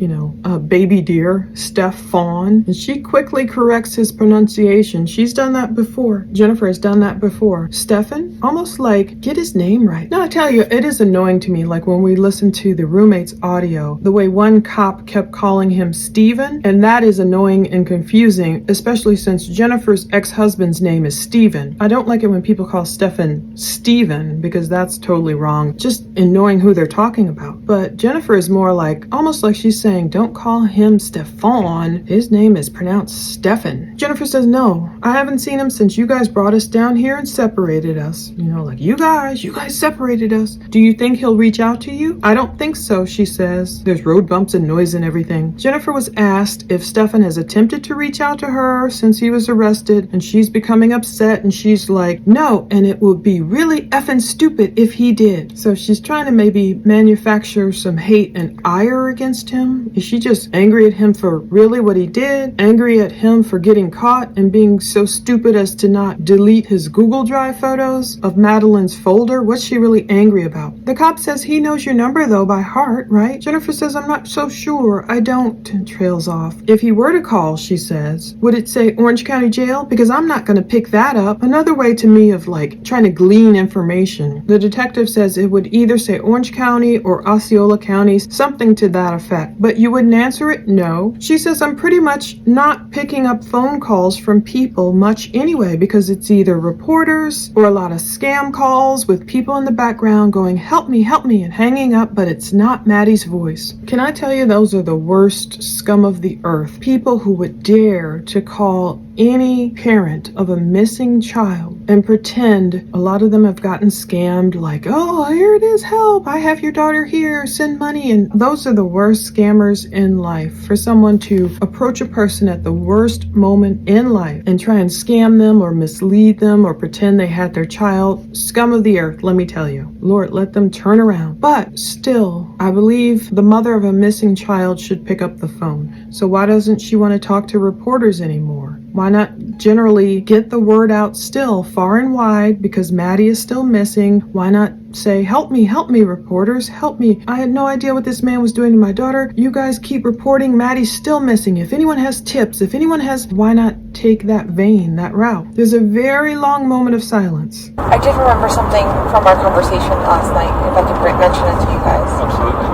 baby deer, Stefan. And she quickly corrects his pronunciation. She's done that before. Jennifer has done that before. Stefan? Almost like, get his name right. No, I tell you, it is annoying to me, like when we listen to the roommate's audio, the way one cop kept calling him Steven, and that is annoying and confusing, especially since Jennifer's ex-husband's name is Steven. I don't like it when people call Stefan Steven, because that's totally wrong. Just in knowing who they're talking about. But Jennifer is more like, almost like she's saying, don't call him Stefan. His name is pronounced Stefan. Jennifer says, no, I haven't seen him since you guys brought us down here and separated us. Like, you guys separated us. Do you think he'll reach out to you? I don't think so, she says. There's road bumps and noise and everything. Jennifer was asked if Stefan has attempted to reach out to her since he was arrested, and she's becoming upset, and she's like, no, and it would be really effing stupid if he did. So she's trying to maybe manufacture some hate and ire against him. Is she just angry at him for really what he did? Angry at him for getting caught and being so stupid as to not delete his Google Drive photos of Madeline's folder? What's she really angry about? The cop says he knows your number though by heart, right? Jennifer says, I'm not so sure. I don't. And trails off. If he were to call, she says, would it say Orange County Jail? Because I'm not going to pick that up. Another way to me of like trying to glean information. The detective says it would either say Orange County or Osceola County, something to that effect. But you wouldn't answer it? No. She says, I'm pretty much not picking up phone calls from people much anyway, because it's either reporters or a lot of scam calls with people in the background going, help me, and hanging up, but it's not Maddie's voice. Can I tell you, those are the worst scum of the earth. People who would dare to call any parent of a missing child and pretend a lot of them have gotten scammed, like, oh, here it is, help, I have your daughter here, send money. And those are the worst scammers in life, for someone to approach a person at the worst moment in life and try and scam them or mislead them or pretend they had their child. Scum of the earth, let me tell you. Lord, let them turn around. But still, I believe the mother of a missing child should pick up the phone. So why doesn't she want to talk to reporters anymore? Why not generally get the word out still far and wide, because Maddie is still missing? Why not say, help me, reporters, help me. I had no idea what this man was doing to my daughter. You guys keep reporting, Maddie's still missing. If anyone has tips, why not take that vein, that route? There's a very long moment of silence.
I did remember something from our conversation last night, if I could mention it to you guys.
Absolutely.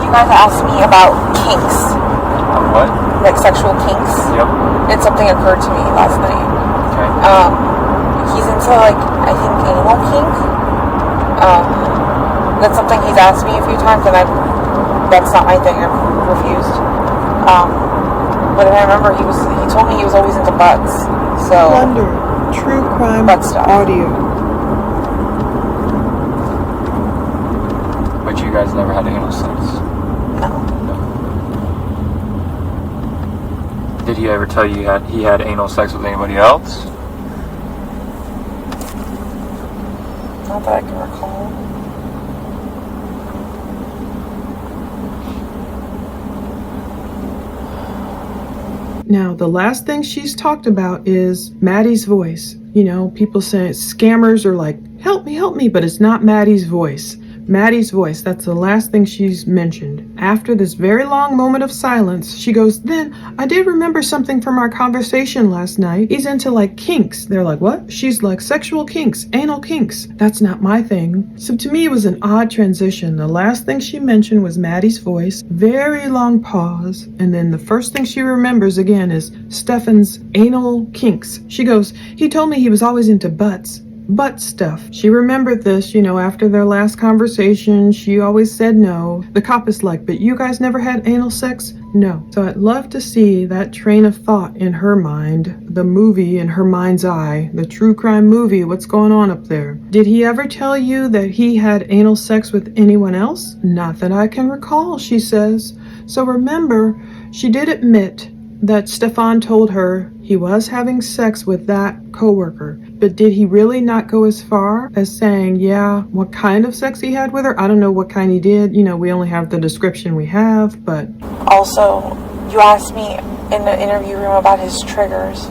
You guys asked me about kinks.
What?
Like sexual kinks.
Yep.
And something occurred to me last night.
Okay.
He's into, like, I think, animal kink. That's something he's asked me a few times, and that's not my thing. I've refused. But I remember he told me he was always into butts. So
Plunder, true crime
butt stuff.
audio.
But you guys never had anal sex?
No.
Did he ever tell you he had anal sex with anybody else?
Not that I can recall.
Now, the last thing she's talked about is Maddie's voice. You know, people say scammers are like, help me, but it's not Maddie's voice. Maddie's voice, that's the last thing she's mentioned. After this very long moment of silence, she goes, then I did remember something from our conversation last night. He's into like kinks. They're like, what? She's like, sexual kinks, anal kinks. That's not my thing. So to me, it was an odd transition. The last thing she mentioned was Maddie's voice. Very long pause. And then the first thing she remembers again is Stefan's anal kinks. She goes, he told me he was always into butts. Butt stuff. She remembered this, after their last conversation. She always said no. The cop is like, but you guys never had anal sex? No. So I'd love to see that train of thought in her mind, the movie in her mind's eye, the true crime movie, what's going on up there. Did he ever tell you that he had anal sex with anyone else? Not that I can recall, she says. So remember, she did admit that Stefan told her he was having sex with that coworker. But did he really not go as far as saying, yeah, what kind of sex he had with her? I don't know what kind he did. We only have the description we have, but...
Also, you asked me in the interview room about his triggers.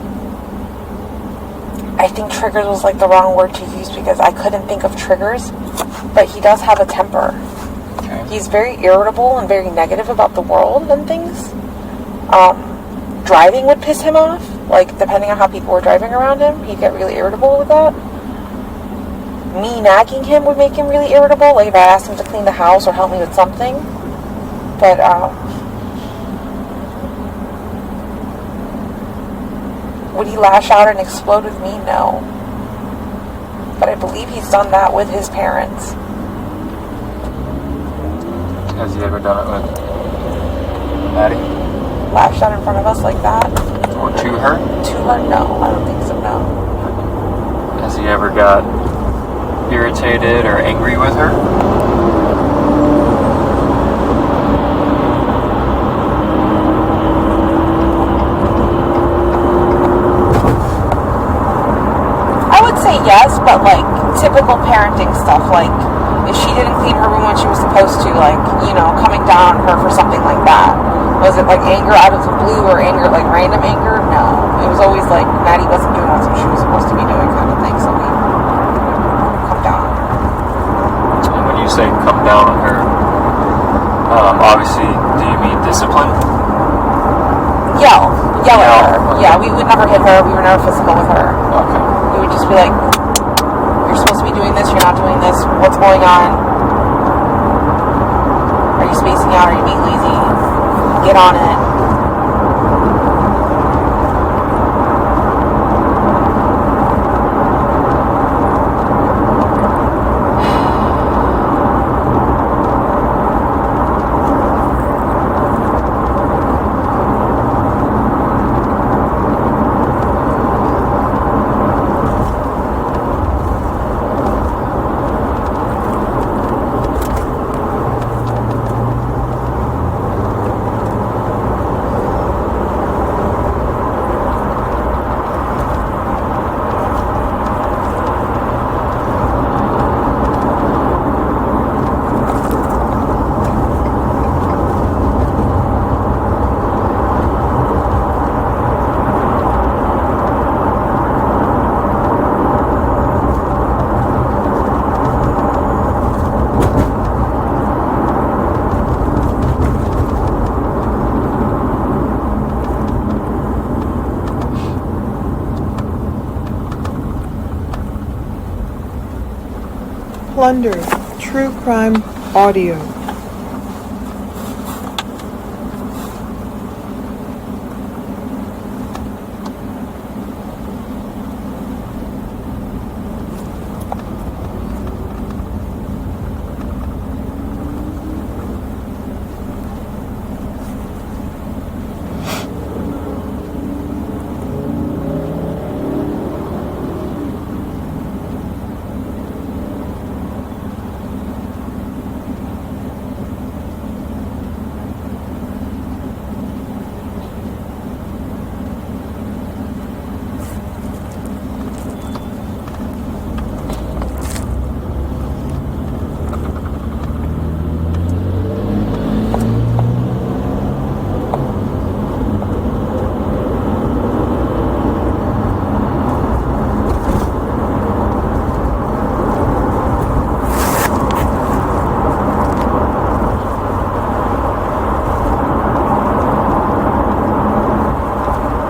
I think triggers was like the wrong word to use because I couldn't think of triggers, but he does have a temper.
Okay. He's
very irritable and very negative about the world and things. Driving would piss him off. Like, depending on how people were driving around him, he'd get really irritable with that. Me nagging him would make him really irritable. Like, if I asked him to clean the house or help me with something. But, would he lash out and explode with me? No. But I believe he's done that with his parents.
Has he ever done it with Maddie?
Lashed out in front of us like that?
Or to her?
To her? No, I don't think so, no.
Has he ever got irritated or angry with her?
I would say yes, but like typical parenting stuff, like if she didn't clean her room when she was supposed to, like, coming down on her for something like that. Was it like anger out of the blue or anger, like random anger? No. It was always like Maddie wasn't doing what she was supposed to be doing kind of thing, so we come down on her.
And when you say come down on her, obviously, do you mean discipline?
Yell at her.
Okay.
Yeah, we would never hit her. We were never physical with her.
Okay.
We would just be like, you're supposed to be doing this, you're not doing this, what's going on? Are you spacing out? Are you being lazy? Get on it.
Plunder, True Crime Audio.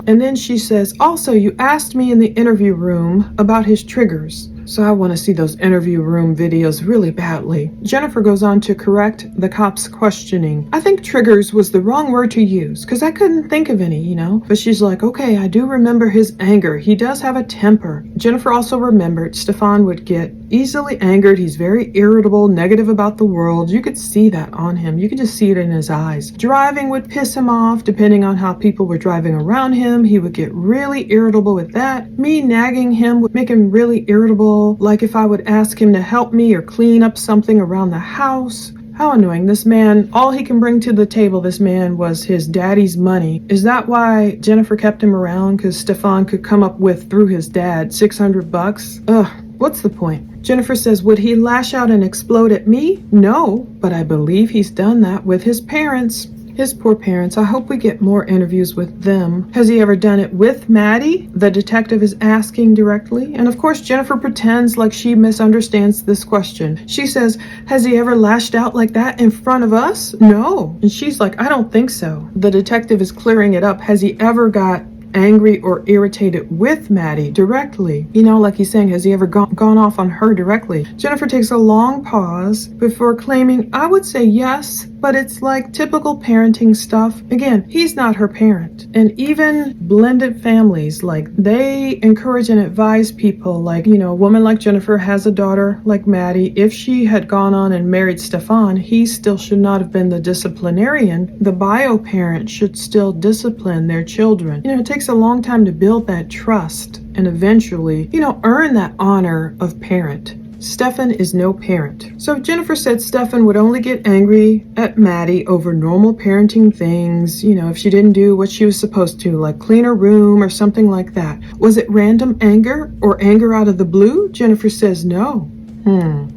And then she says, also, you asked me in the interview room about his triggers. So I want to see those interview room videos really badly. Jennifer goes on to correct the cop's questioning. I think triggers was the wrong word to use because I couldn't think of any, But she's like, okay, I do remember his anger. He does have a temper. Jennifer also remembered Stefan would get easily angered. He's very irritable, negative about the world. You could see that on him. You could just see it in his eyes. Driving would piss him off. Depending on how people were driving around him, he would get really irritable with that. Me nagging him would make him really irritable. Like if I would ask him to help me or clean up something around the house. How annoying. This man, all he can bring to the table, this man, was his daddy's money. Is that why Jennifer kept him around? Because Stefan could come up with, through his dad, $600? Ugh, what's the point? Jennifer says, would he lash out and explode at me? No, but I believe he's done that with his parents. His poor parents. I hope we get more interviews with them. Has he ever done it with Maddie? The detective is asking directly. And of course, Jennifer pretends like she misunderstands this question. She says, has he ever lashed out like that in front of us? No. And she's like, I don't think so. The detective is clearing it up. Has he ever got angry or irritated with Maddie directly? Like he's saying, has he ever gone off on her directly? Jennifer takes a long pause before claiming, I would say yes, but it's like typical parenting stuff. Again, he's not her parent. And even blended families, like they encourage and advise people like, a woman like Jennifer has a daughter like Maddie. If she had gone on and married Stefan, he still should not have been the disciplinarian. The bio parent should still discipline their children. It takes a long time to build that trust and eventually, earn that honor of parent. Stefan is no parent. So Jennifer said Stefan would only get angry at Maddie over normal parenting things, if she didn't do what she was supposed to, like clean her room or something like that. Was it random anger or anger out of the blue? Jennifer says no.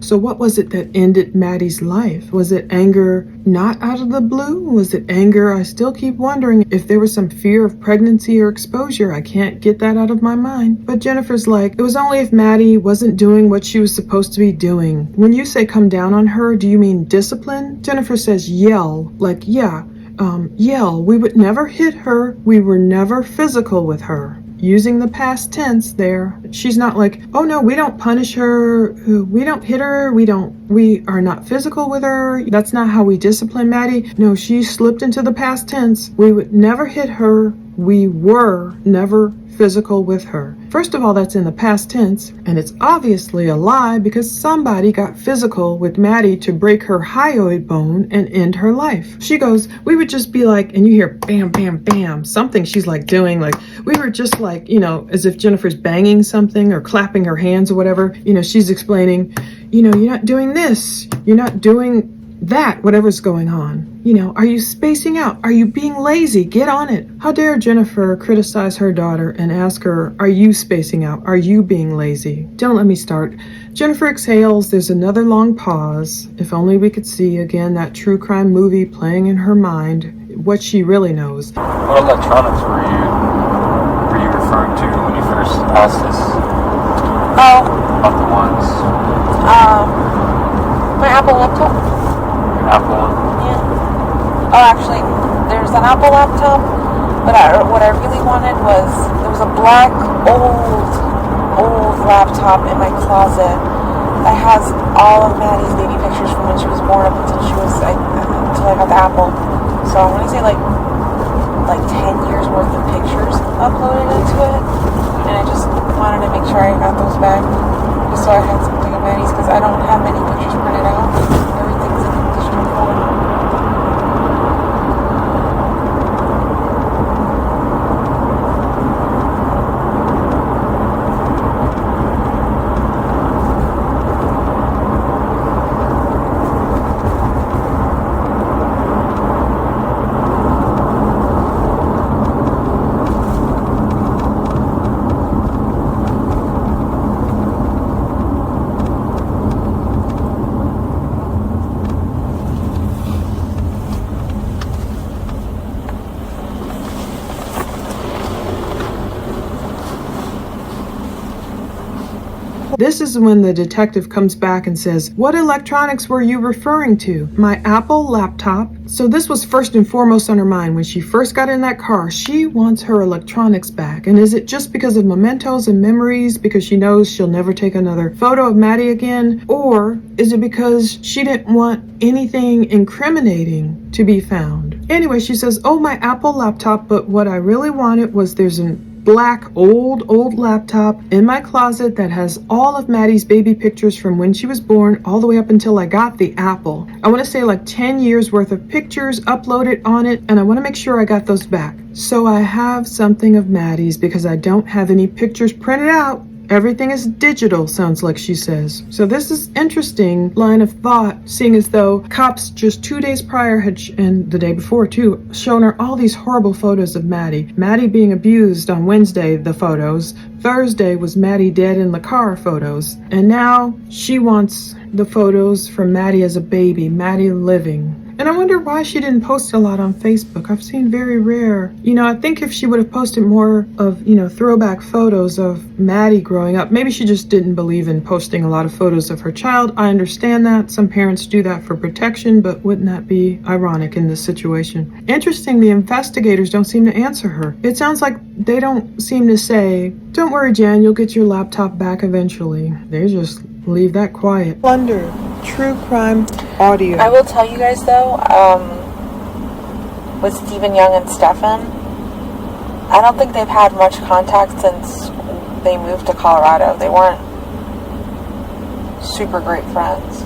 So what was it that ended Maddie's life? Was it anger not out of the blue? Was it anger? I still keep wondering if there was some fear of pregnancy or exposure. I can't get that out of my mind. But Jennifer's like, it was only if Maddie wasn't doing what she was supposed to be doing. When you say come down on her, do you mean discipline? Jennifer says yell. Like, yeah, yell. We would never hit her. We were never physical with her. Using the past tense there. She's not like, oh no, we don't punish her, we don't hit her, we are not physical with her. That's not how we discipline Maddie. No, she slipped into the past tense. We would never hit her. We were never physical with her. First of all, that's in the past tense, and it's obviously a lie because somebody got physical with Maddie to break her hyoid bone and end her life. She goes, we would just be like, and you hear bam, bam, bam, something she's like doing, like we were just like, as if Jennifer's banging something or clapping her hands or whatever. She's explaining, you're not doing this, you're not doing that, whatever's going on. Are you spacing out? Are you being lazy? Get on it. How dare Jennifer criticize her daughter and ask her, are you spacing out? Are you being lazy? Don't let me start. Jennifer exhales. There's another long pause. If only we could see again that true crime movie playing in her mind, what she really knows.
What electronics were you referring to when you first asked this?
Oh.
About the ones?
My Apple laptop.
Your Apple one?
Oh, actually, there's an Apple laptop, but what I really wanted was, there was a black, old laptop in my closet, that has all of Maddie's baby pictures from when she was born up until until I got the Apple. So I want to say like 10 years worth of pictures uploaded into it, and I just wanted to make sure I got those back, just so I had something of Maddie's, because I don't have many pictures printed out. Everything's in a digital form.
This is when the detective comes back and says, "What electronics were you referring to? My Apple laptop?" So this was first and foremost on her mind when she first got in that car. She wants her electronics back. And is it just because of mementos and memories, because she knows she'll never take another photo of Maddie again? Or is it because she didn't want anything incriminating to be found? Anyway, she says, "Oh, my Apple laptop, but what I really wanted was there's an black old laptop in my closet that has all of Maddie's baby pictures from when she was born all the way up until I got the Apple. I want to say like 10 years worth of pictures uploaded on it, and I want to make sure I got those back. So I have something of Maddie's because I don't have any pictures printed out. Everything is digital," sounds like she says. So this is interesting line of thought, seeing as though cops just 2 days prior and the day before too, shown her all these horrible photos of Maddie. Maddie being abused on Wednesday, the photos. Thursday was Maddie dead in the car photos. And now she wants the photos from Maddie as a baby, Maddie living. And I wonder why she didn't post a lot on Facebook. I've seen very rare. I think if she would have posted more of, throwback photos of Maddie growing up, maybe she just didn't believe in posting a lot of photos of her child. I understand that. Some parents do that for protection, but wouldn't that be ironic in this situation? Interesting, the investigators don't seem to answer her. It sounds like they don't seem to say, "Don't worry, Jan, you'll get your laptop back eventually." They just leave that quiet. Plunder, true crime audio.
I will tell you guys though, with Stephen Young and Stefan, I don't think they've had much contact since they moved to Colorado. They weren't super great friends.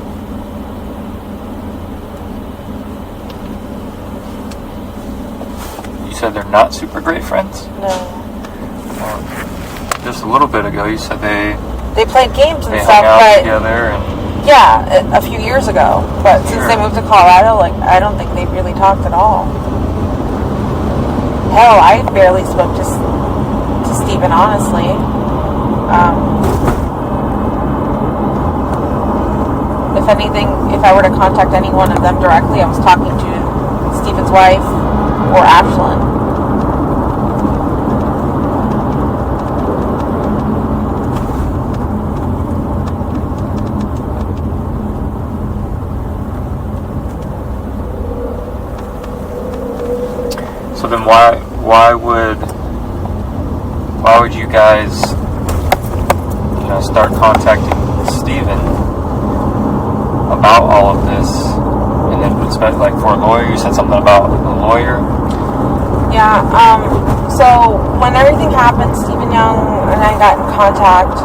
You said they're not super great friends?
No.
Just a little bit ago you said they
played games and
hung
stuff,
out
but
together and...
yeah, a few years ago. But since they moved to Colorado, I don't think they've really talked at all. Hell, I barely spoke to Stephen, honestly. If anything, if I were to contact any one of them directly, I was talking to Stephen's wife or Ashlyn.
So then why would you guys start contacting Stephen about all of this, and then expect like for a lawyer? You said something about a lawyer.
Yeah. So when everything happened, Stephen Young and I got in contact,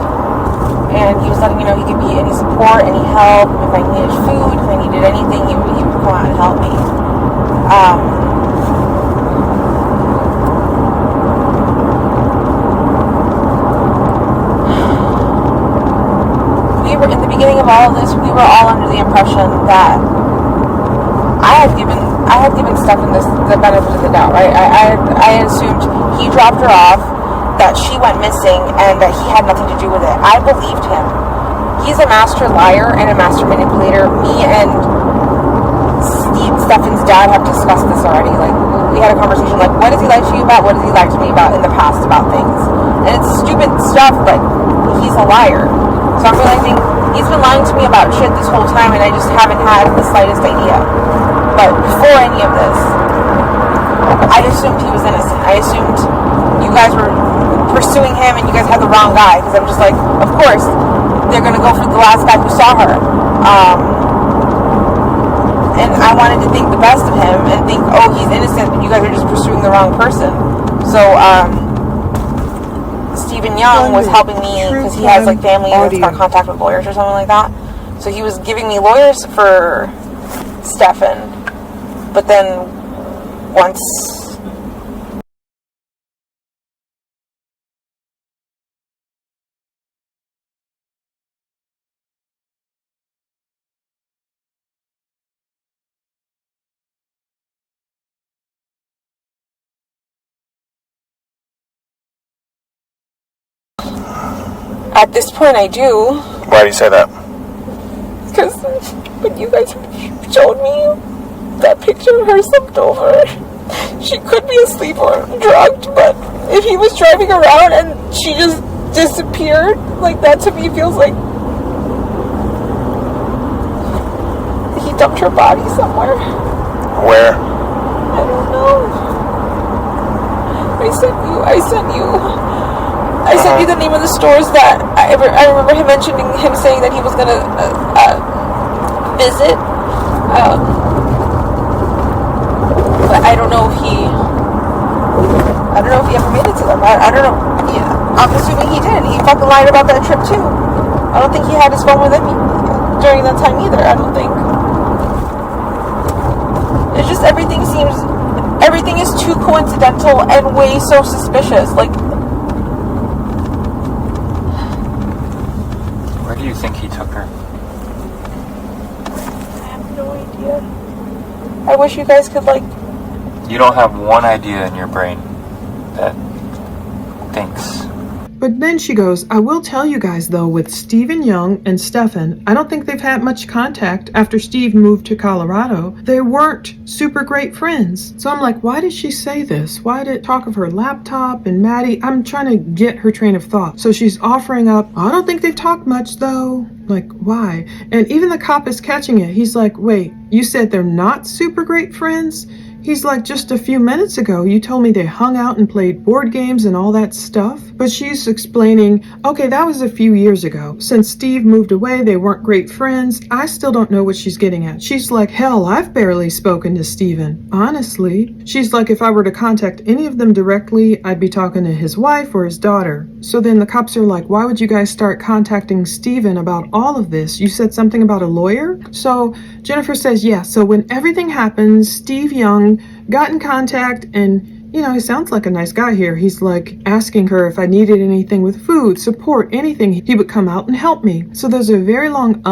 and he was letting me know he could be any support, any help. If I needed food, if I needed anything, he would come out and help me. In the beginning of all of this, we were all under the impression that I had given Stefan the benefit of the doubt, right? I assumed he dropped her off, that she went missing, and that he had nothing to do with it. I believed him. He's a master liar and a master manipulator. Me and Stefan's dad have discussed this already. We had a conversation, what does he lie to you about? What does he lie to me about in the past about things? And it's stupid stuff, but he's a liar. So I'm realizing he's been lying to me about shit this whole time, and I just haven't had the slightest idea. But before any of this, I assumed he was innocent. I assumed you guys were pursuing him and you guys had the wrong guy, because I'm just like, of course, they're gonna go for the last guy who saw her. And I wanted to think the best of him and think, oh, he's innocent, but you guys are just pursuing the wrong person. So, Stephen Young was helping me because he has like family that's got contact with lawyers or something like that. So he was giving me lawyers for Stefan, but then once at this point I do.
Why do you say that?
Because when you guys showed me that picture of her slumped over, she could be asleep or drugged, but if he was driving around and she just disappeared, like that to me feels like he dumped her body somewhere.
Where?
I don't know. I sent you the name of the stores that I remember him mentioning, him saying that he was gonna visit. But I don't know if he ever made it to them. I don't know. Yeah, I'm assuming he did. He fucking lied about that trip too. I don't think he had his phone with him during that time either. I don't think. It's just everything is too coincidental and way so suspicious. Like,
Where do you think he took her?
I have no idea. I wish you guys could, like...
You don't have one idea in your brain that thinks.
But then she goes, I will tell you guys though, with Stephen Young and Stefan, I don't think they've had much contact after Steve moved to Colorado. They weren't super great friends. So I'm like, why did she say this? Why did it talk of her laptop and Maddie? I'm trying to get her train of thought. So she's offering up, I don't think they've talked much though. Like, why? And even the cop is catching it. He's like, wait, you said they're not super great friends? He's like, just a few minutes ago, you told me they hung out and played board games and all that stuff. But she's explaining, okay, that was a few years ago. Since Steve moved away, they weren't great friends. I still don't know what she's getting at. She's like, hell, I've barely spoken to Steven. Honestly. She's like, if I were to contact any of them directly, I'd be talking to his wife or his daughter. So then the cops are like, why would you guys start contacting Steven about all of this? You said something about a lawyer? So Jennifer says, yeah, so when everything happens, Steve Young got in contact and, you know, he sounds like a nice guy here. He's like asking her if I needed anything with food, support, anything, he would come out and help me. So there's a very long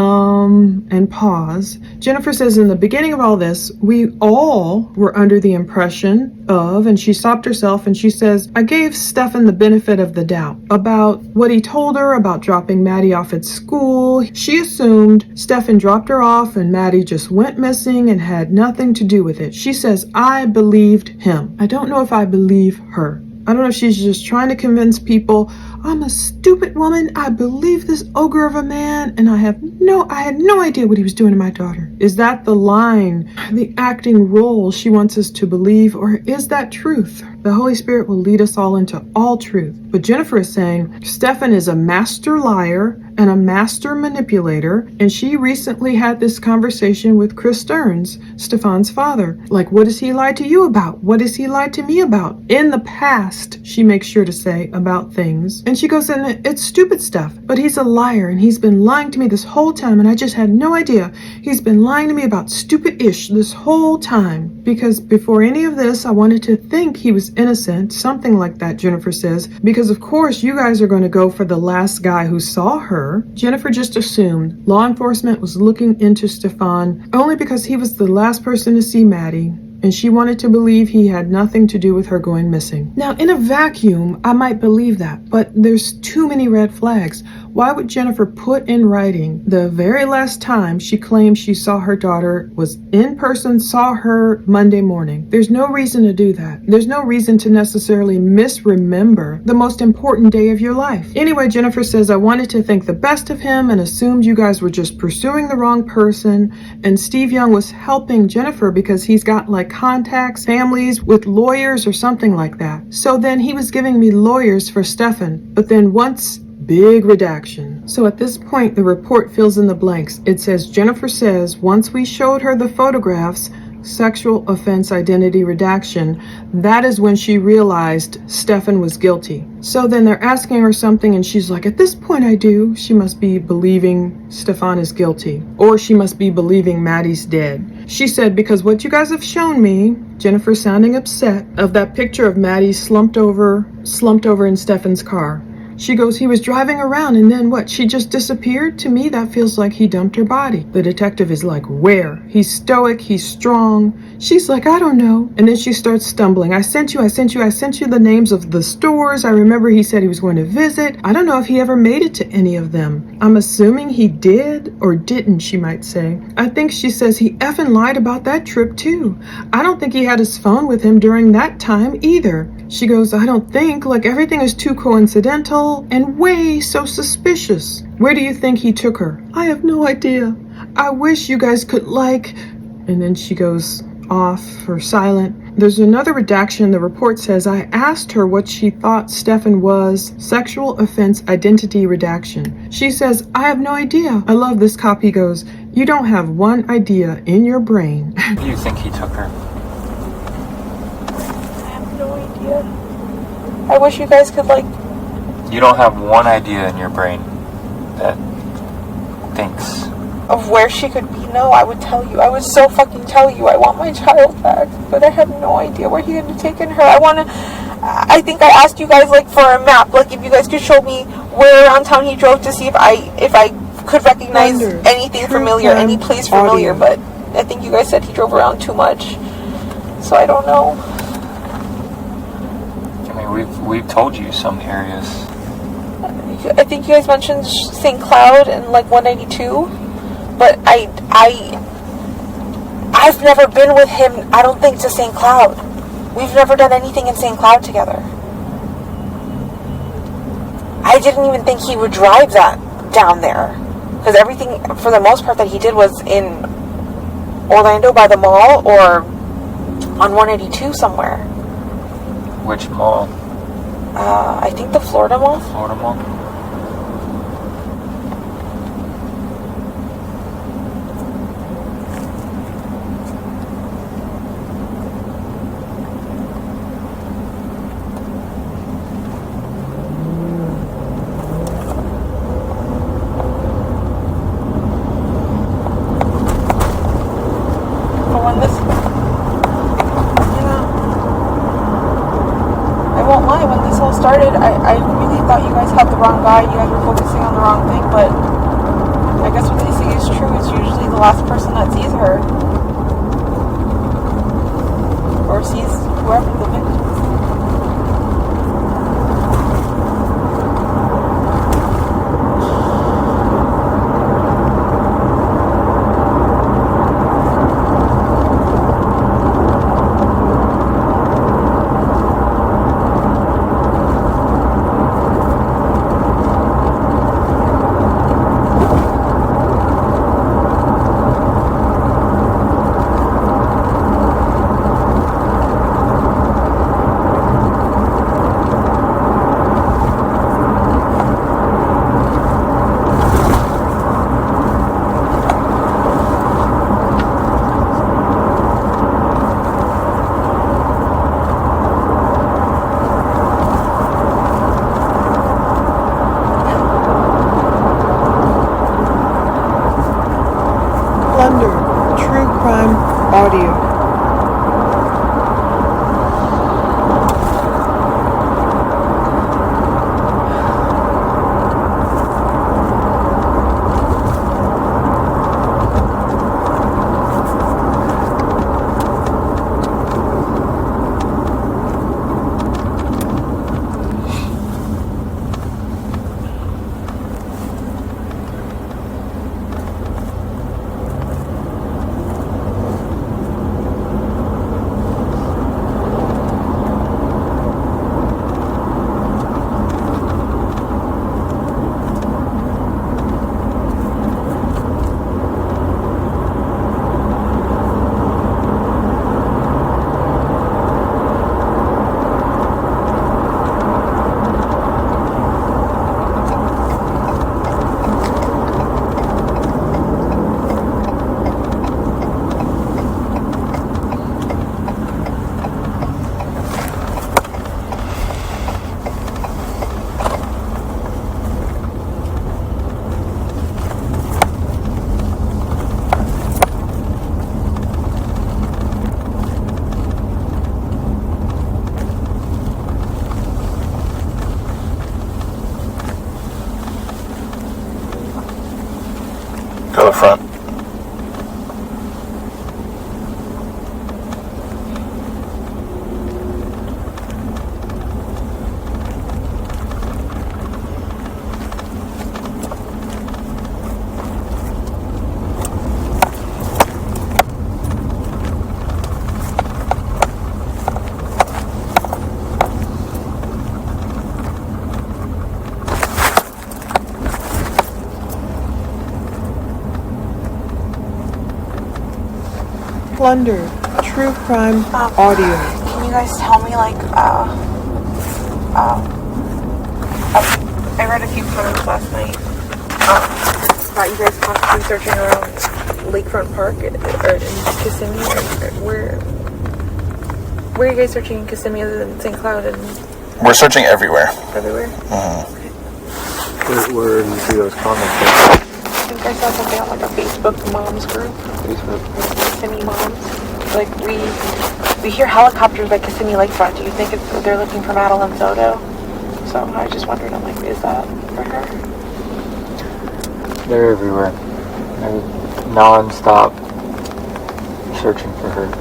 and pause. Jennifer says in the beginning of all this, we all were under the impression of, and she stopped herself and she says, I gave Stefan the benefit of the doubt about what he told her about dropping Maddie off at school. She assumed Stefan dropped her off and Maddie just went missing and had nothing to do with it. She says, I believed him. I don't know if I believe her. I don't know if she's just trying to convince people, I'm a stupid woman, I believe this ogre of a man, and I had no idea what he was doing to my daughter. Is that the line, the acting role she wants us to believe, or is that truth? The Holy Spirit will lead us all into all truth. But Jennifer is saying Stefan is a master liar and a master manipulator, and she recently had this conversation with Chris Stearns, Stefan's father. Like, what has he lied to you about? What has he lied to me about? In the past, she makes sure to say about things. And she goes, and it's stupid stuff, but he's a liar, and he's been lying to me this whole time, and I just had no idea. He's been lying to me about stupid-ish this whole time. Because before any of this, I wanted to think he was innocent, something like that, Jennifer says, because of course you guys are going to go for the last guy who saw her. Jennifer just assumed law enforcement was looking into Stefan only because he was the last person to see Maddie, and she wanted to believe he had nothing to do with her going missing. Now, in a vacuum, I might believe that, but there's too many red flags. Why would Jennifer put in writing the very last time she claimed she saw her daughter was in person, saw her Monday morning? There's no reason to do that. There's no reason to necessarily misremember the most important day of your life. Anyway, Jennifer says, I wanted to think the best of him and assumed you guys were just pursuing the wrong person, and Steve Young was helping Jennifer because he's got like contacts, families with lawyers or something like that. So then he was giving me lawyers for Stefan, but then once big redaction. So at this point, the report fills in the blanks. It says, Jennifer says, once we showed her the photographs, sexual offense identity redaction, that is when she realized Stefan was guilty. So then they're asking her something and she's like, at this point I do. She must be believing Stefan is guilty, or she must be believing Maddie's dead. She said, because what you guys have shown me, Jennifer sounding upset, of that picture of Maddie slumped over in Stefan's car. She goes, he was driving around and then what? She just disappeared? To me, that feels like he dumped her body. The detective is like, where? He's stoic, he's strong. She's like, I don't know. And then she starts stumbling. I sent you the names of the stores. I remember he said he was going to visit. I don't know if he ever made it to any of them. I'm assuming he did or didn't, she might say. I think she says he effing lied about that trip too. I don't think he had his phone with him during that time either. She goes, I don't think, like everything is too coincidental and way so suspicious. Where do you think he took her? I have no idea. I wish you guys could and then she goes off or silent. There's another redaction. The report says, I asked her what she thought Stefan was. Sexual offense identity redaction. She says, I have no idea. I love this copy goes, you don't have one idea in your brain.
Where do you think he took her?
I wish you guys could
You don't have one idea in your brain that thinks.
of where she could be. No, I would tell you. I would so fucking tell you. I want my child back, but I have no idea where he could have taken her. I think I asked you guys for a map, if you guys could show me where around town he drove to see if I could recognize anything familiar, any place familiar, but I think you guys said he drove around too much, so I don't know.
We've told you some areas.
I think you guys mentioned St. Cloud and 192, but I've never been with him, I don't think, to St. Cloud. We've never done anything in St. Cloud together. I didn't even think he would drive that down there, because everything for the most part that he did was in Orlando by the mall or on 182 somewhere.
Which mall?
I think the Florida Mall.
Florida Mall?
Started, I really thought you guys had the wrong guy, you guys were focusing on the wrong thing, but I guess what they say is true. It's usually the last person that sees her or sees whoever the victim is.
Go front.
Plunder, true crime audio.
Can you guys tell me, like, I read a few comments last night about you guys possibly searching around Lakefront Park or in Kissimmee. Where are you guys searching in Kissimmee other than St. Cloud and
We're searching everywhere.
everywhere?
Where do you see those comments?
I think I saw something on like a Facebook moms group.
Facebook.
Kissimmee moms. Like we hear helicopters by Kissimmee Lakefront. Do you think they're looking for Madeline Soto? So I was just wondering, I'm like, is that for her?
They're everywhere. They're non-stop searching for her.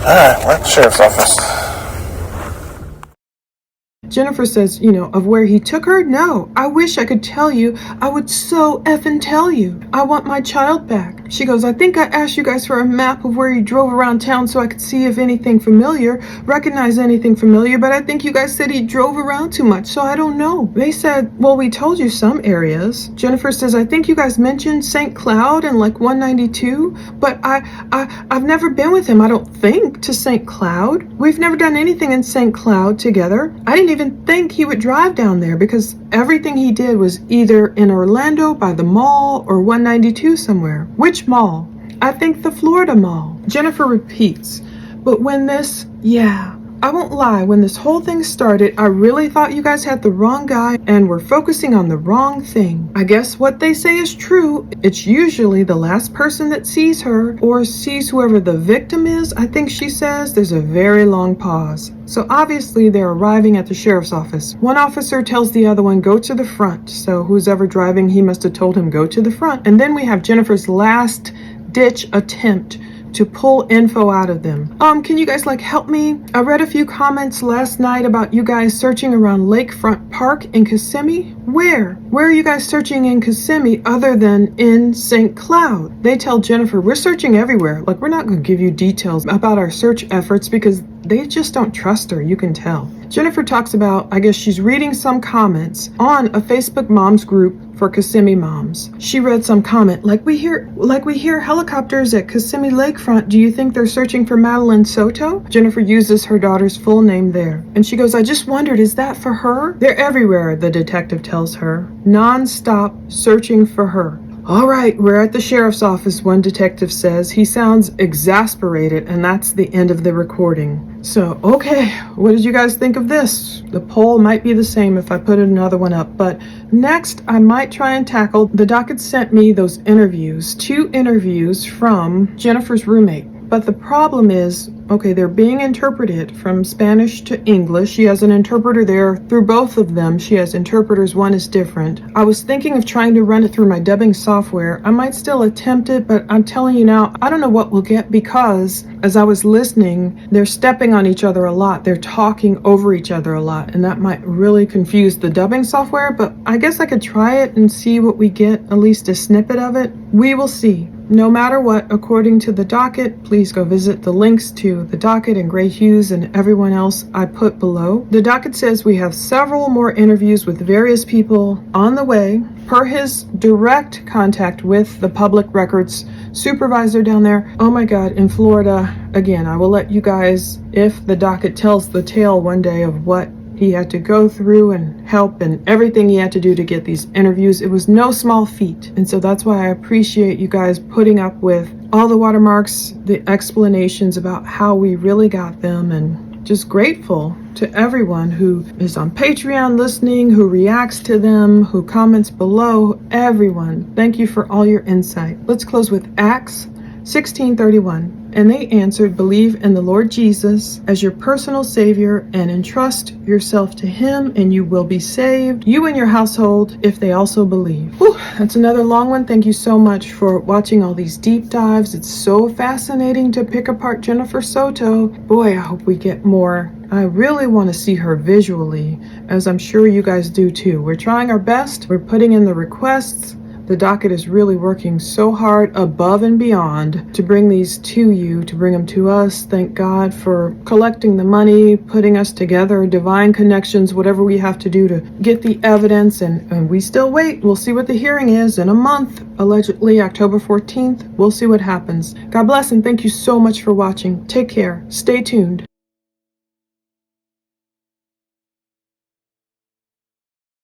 Alright, we're at the sheriff's office.
Jennifer says, of where he took her? No, I wish I could tell you. I would so effing tell you. I want my child back. She goes, I think I asked you guys for a map of where he drove around town so I could see if recognize anything familiar, but I think you guys said he drove around too much, so I don't know. They said, well, we told you some areas. Jennifer says, I think you guys mentioned St. Cloud and like 192, but I've never been with him, I don't think, to St. Cloud. We've never done anything in St. Cloud together. I didn't even think he would drive down there because everything he did was either in Orlando by the mall or 192 somewhere. Which mall? I think the Florida Mall. Jennifer repeats, but I won't lie, when this whole thing started, I really thought you guys had the wrong guy and were focusing on the wrong thing. I guess what they say is true. It's usually the last person that sees her or sees whoever the victim is. I think she says there's a very long pause. So obviously they're arriving at the sheriff's office. One officer tells the other one, go to the front. So who's ever driving, he must have told him, go to the front. And then we have Jennifer's last ditch attempt to pull info out of them. Can you guys help me? I read a few comments last night about you guys searching around Lakefront Park in Kissimmee. Where are you guys searching in Kissimmee other than in St. Cloud? They tell Jennifer, we're searching everywhere. We're not going to give you details about our search efforts because they just don't trust her, you can tell. Jennifer talks about, I guess she's reading some comments on a Facebook moms group for Kissimmee moms. She read some comment, we hear helicopters at Kissimmee Lakefront. Do you think they're searching for Madeline Soto? Jennifer uses her daughter's full name there. And she goes, I just wondered, is that for her? They're everywhere, the detective tells her. Non-stop searching for her. All right, we're at the sheriff's office, one detective says. He sounds exasperated, and that's the end of the recording. So, okay, what did you guys think of this? The poll might be the same if I put another one up, but next I might try and tackle, the docket sent me those interviews, 2 interviews from Jennifer's roommate. But the problem is, okay, they're being interpreted from Spanish to English. She has an interpreter there through both of them. She has interpreters, one is different. I was thinking of trying to run it through my dubbing software. I might still attempt it, but I'm telling you now, I don't know what we'll get because as I was listening, they're stepping on each other a lot. They're talking over each other a lot, and that might really confuse the dubbing software, but I guess I could try it and see what we get, at least a snippet of it. We will see. No matter what, according to the docket, please go visit the links to the docket and Gray Hughes and everyone else I put below. The docket says we have several more interviews with various people on the way, per his direct contact with the public records supervisor down there. Oh my God, in Florida, again, I will let you guys, if the docket tells the tale one day of what he had to go through and help and everything he had to do to get these interviews. It was no small feat. And so that's why I appreciate you guys putting up with all the watermarks, the explanations about how we really got them, and just grateful to everyone who is on Patreon listening, who reacts to them, who comments below. Everyone, thank you for all your insight. Let's close with Acts 16:31. And they answered, believe in the Lord Jesus as your personal Savior and entrust yourself to Him, and you will be saved, you and your household, if they also believe. Whew, that's another long one. Thank you so much for watching all these deep dives. It's so fascinating to pick apart Jennifer Soto. Boy, I hope we get more. I really want to see her visually, as I'm sure you guys do too. We're trying our best. We're putting in the requests. The docket is really working so hard above and beyond to bring these to you, to bring them to us. Thank God for collecting the money, putting us together, divine connections, whatever we have to do to get the evidence. And we still wait. We'll see what the hearing is in a month, allegedly October 14th. We'll see what happens. God bless and thank you so much for watching. Take care. Stay tuned.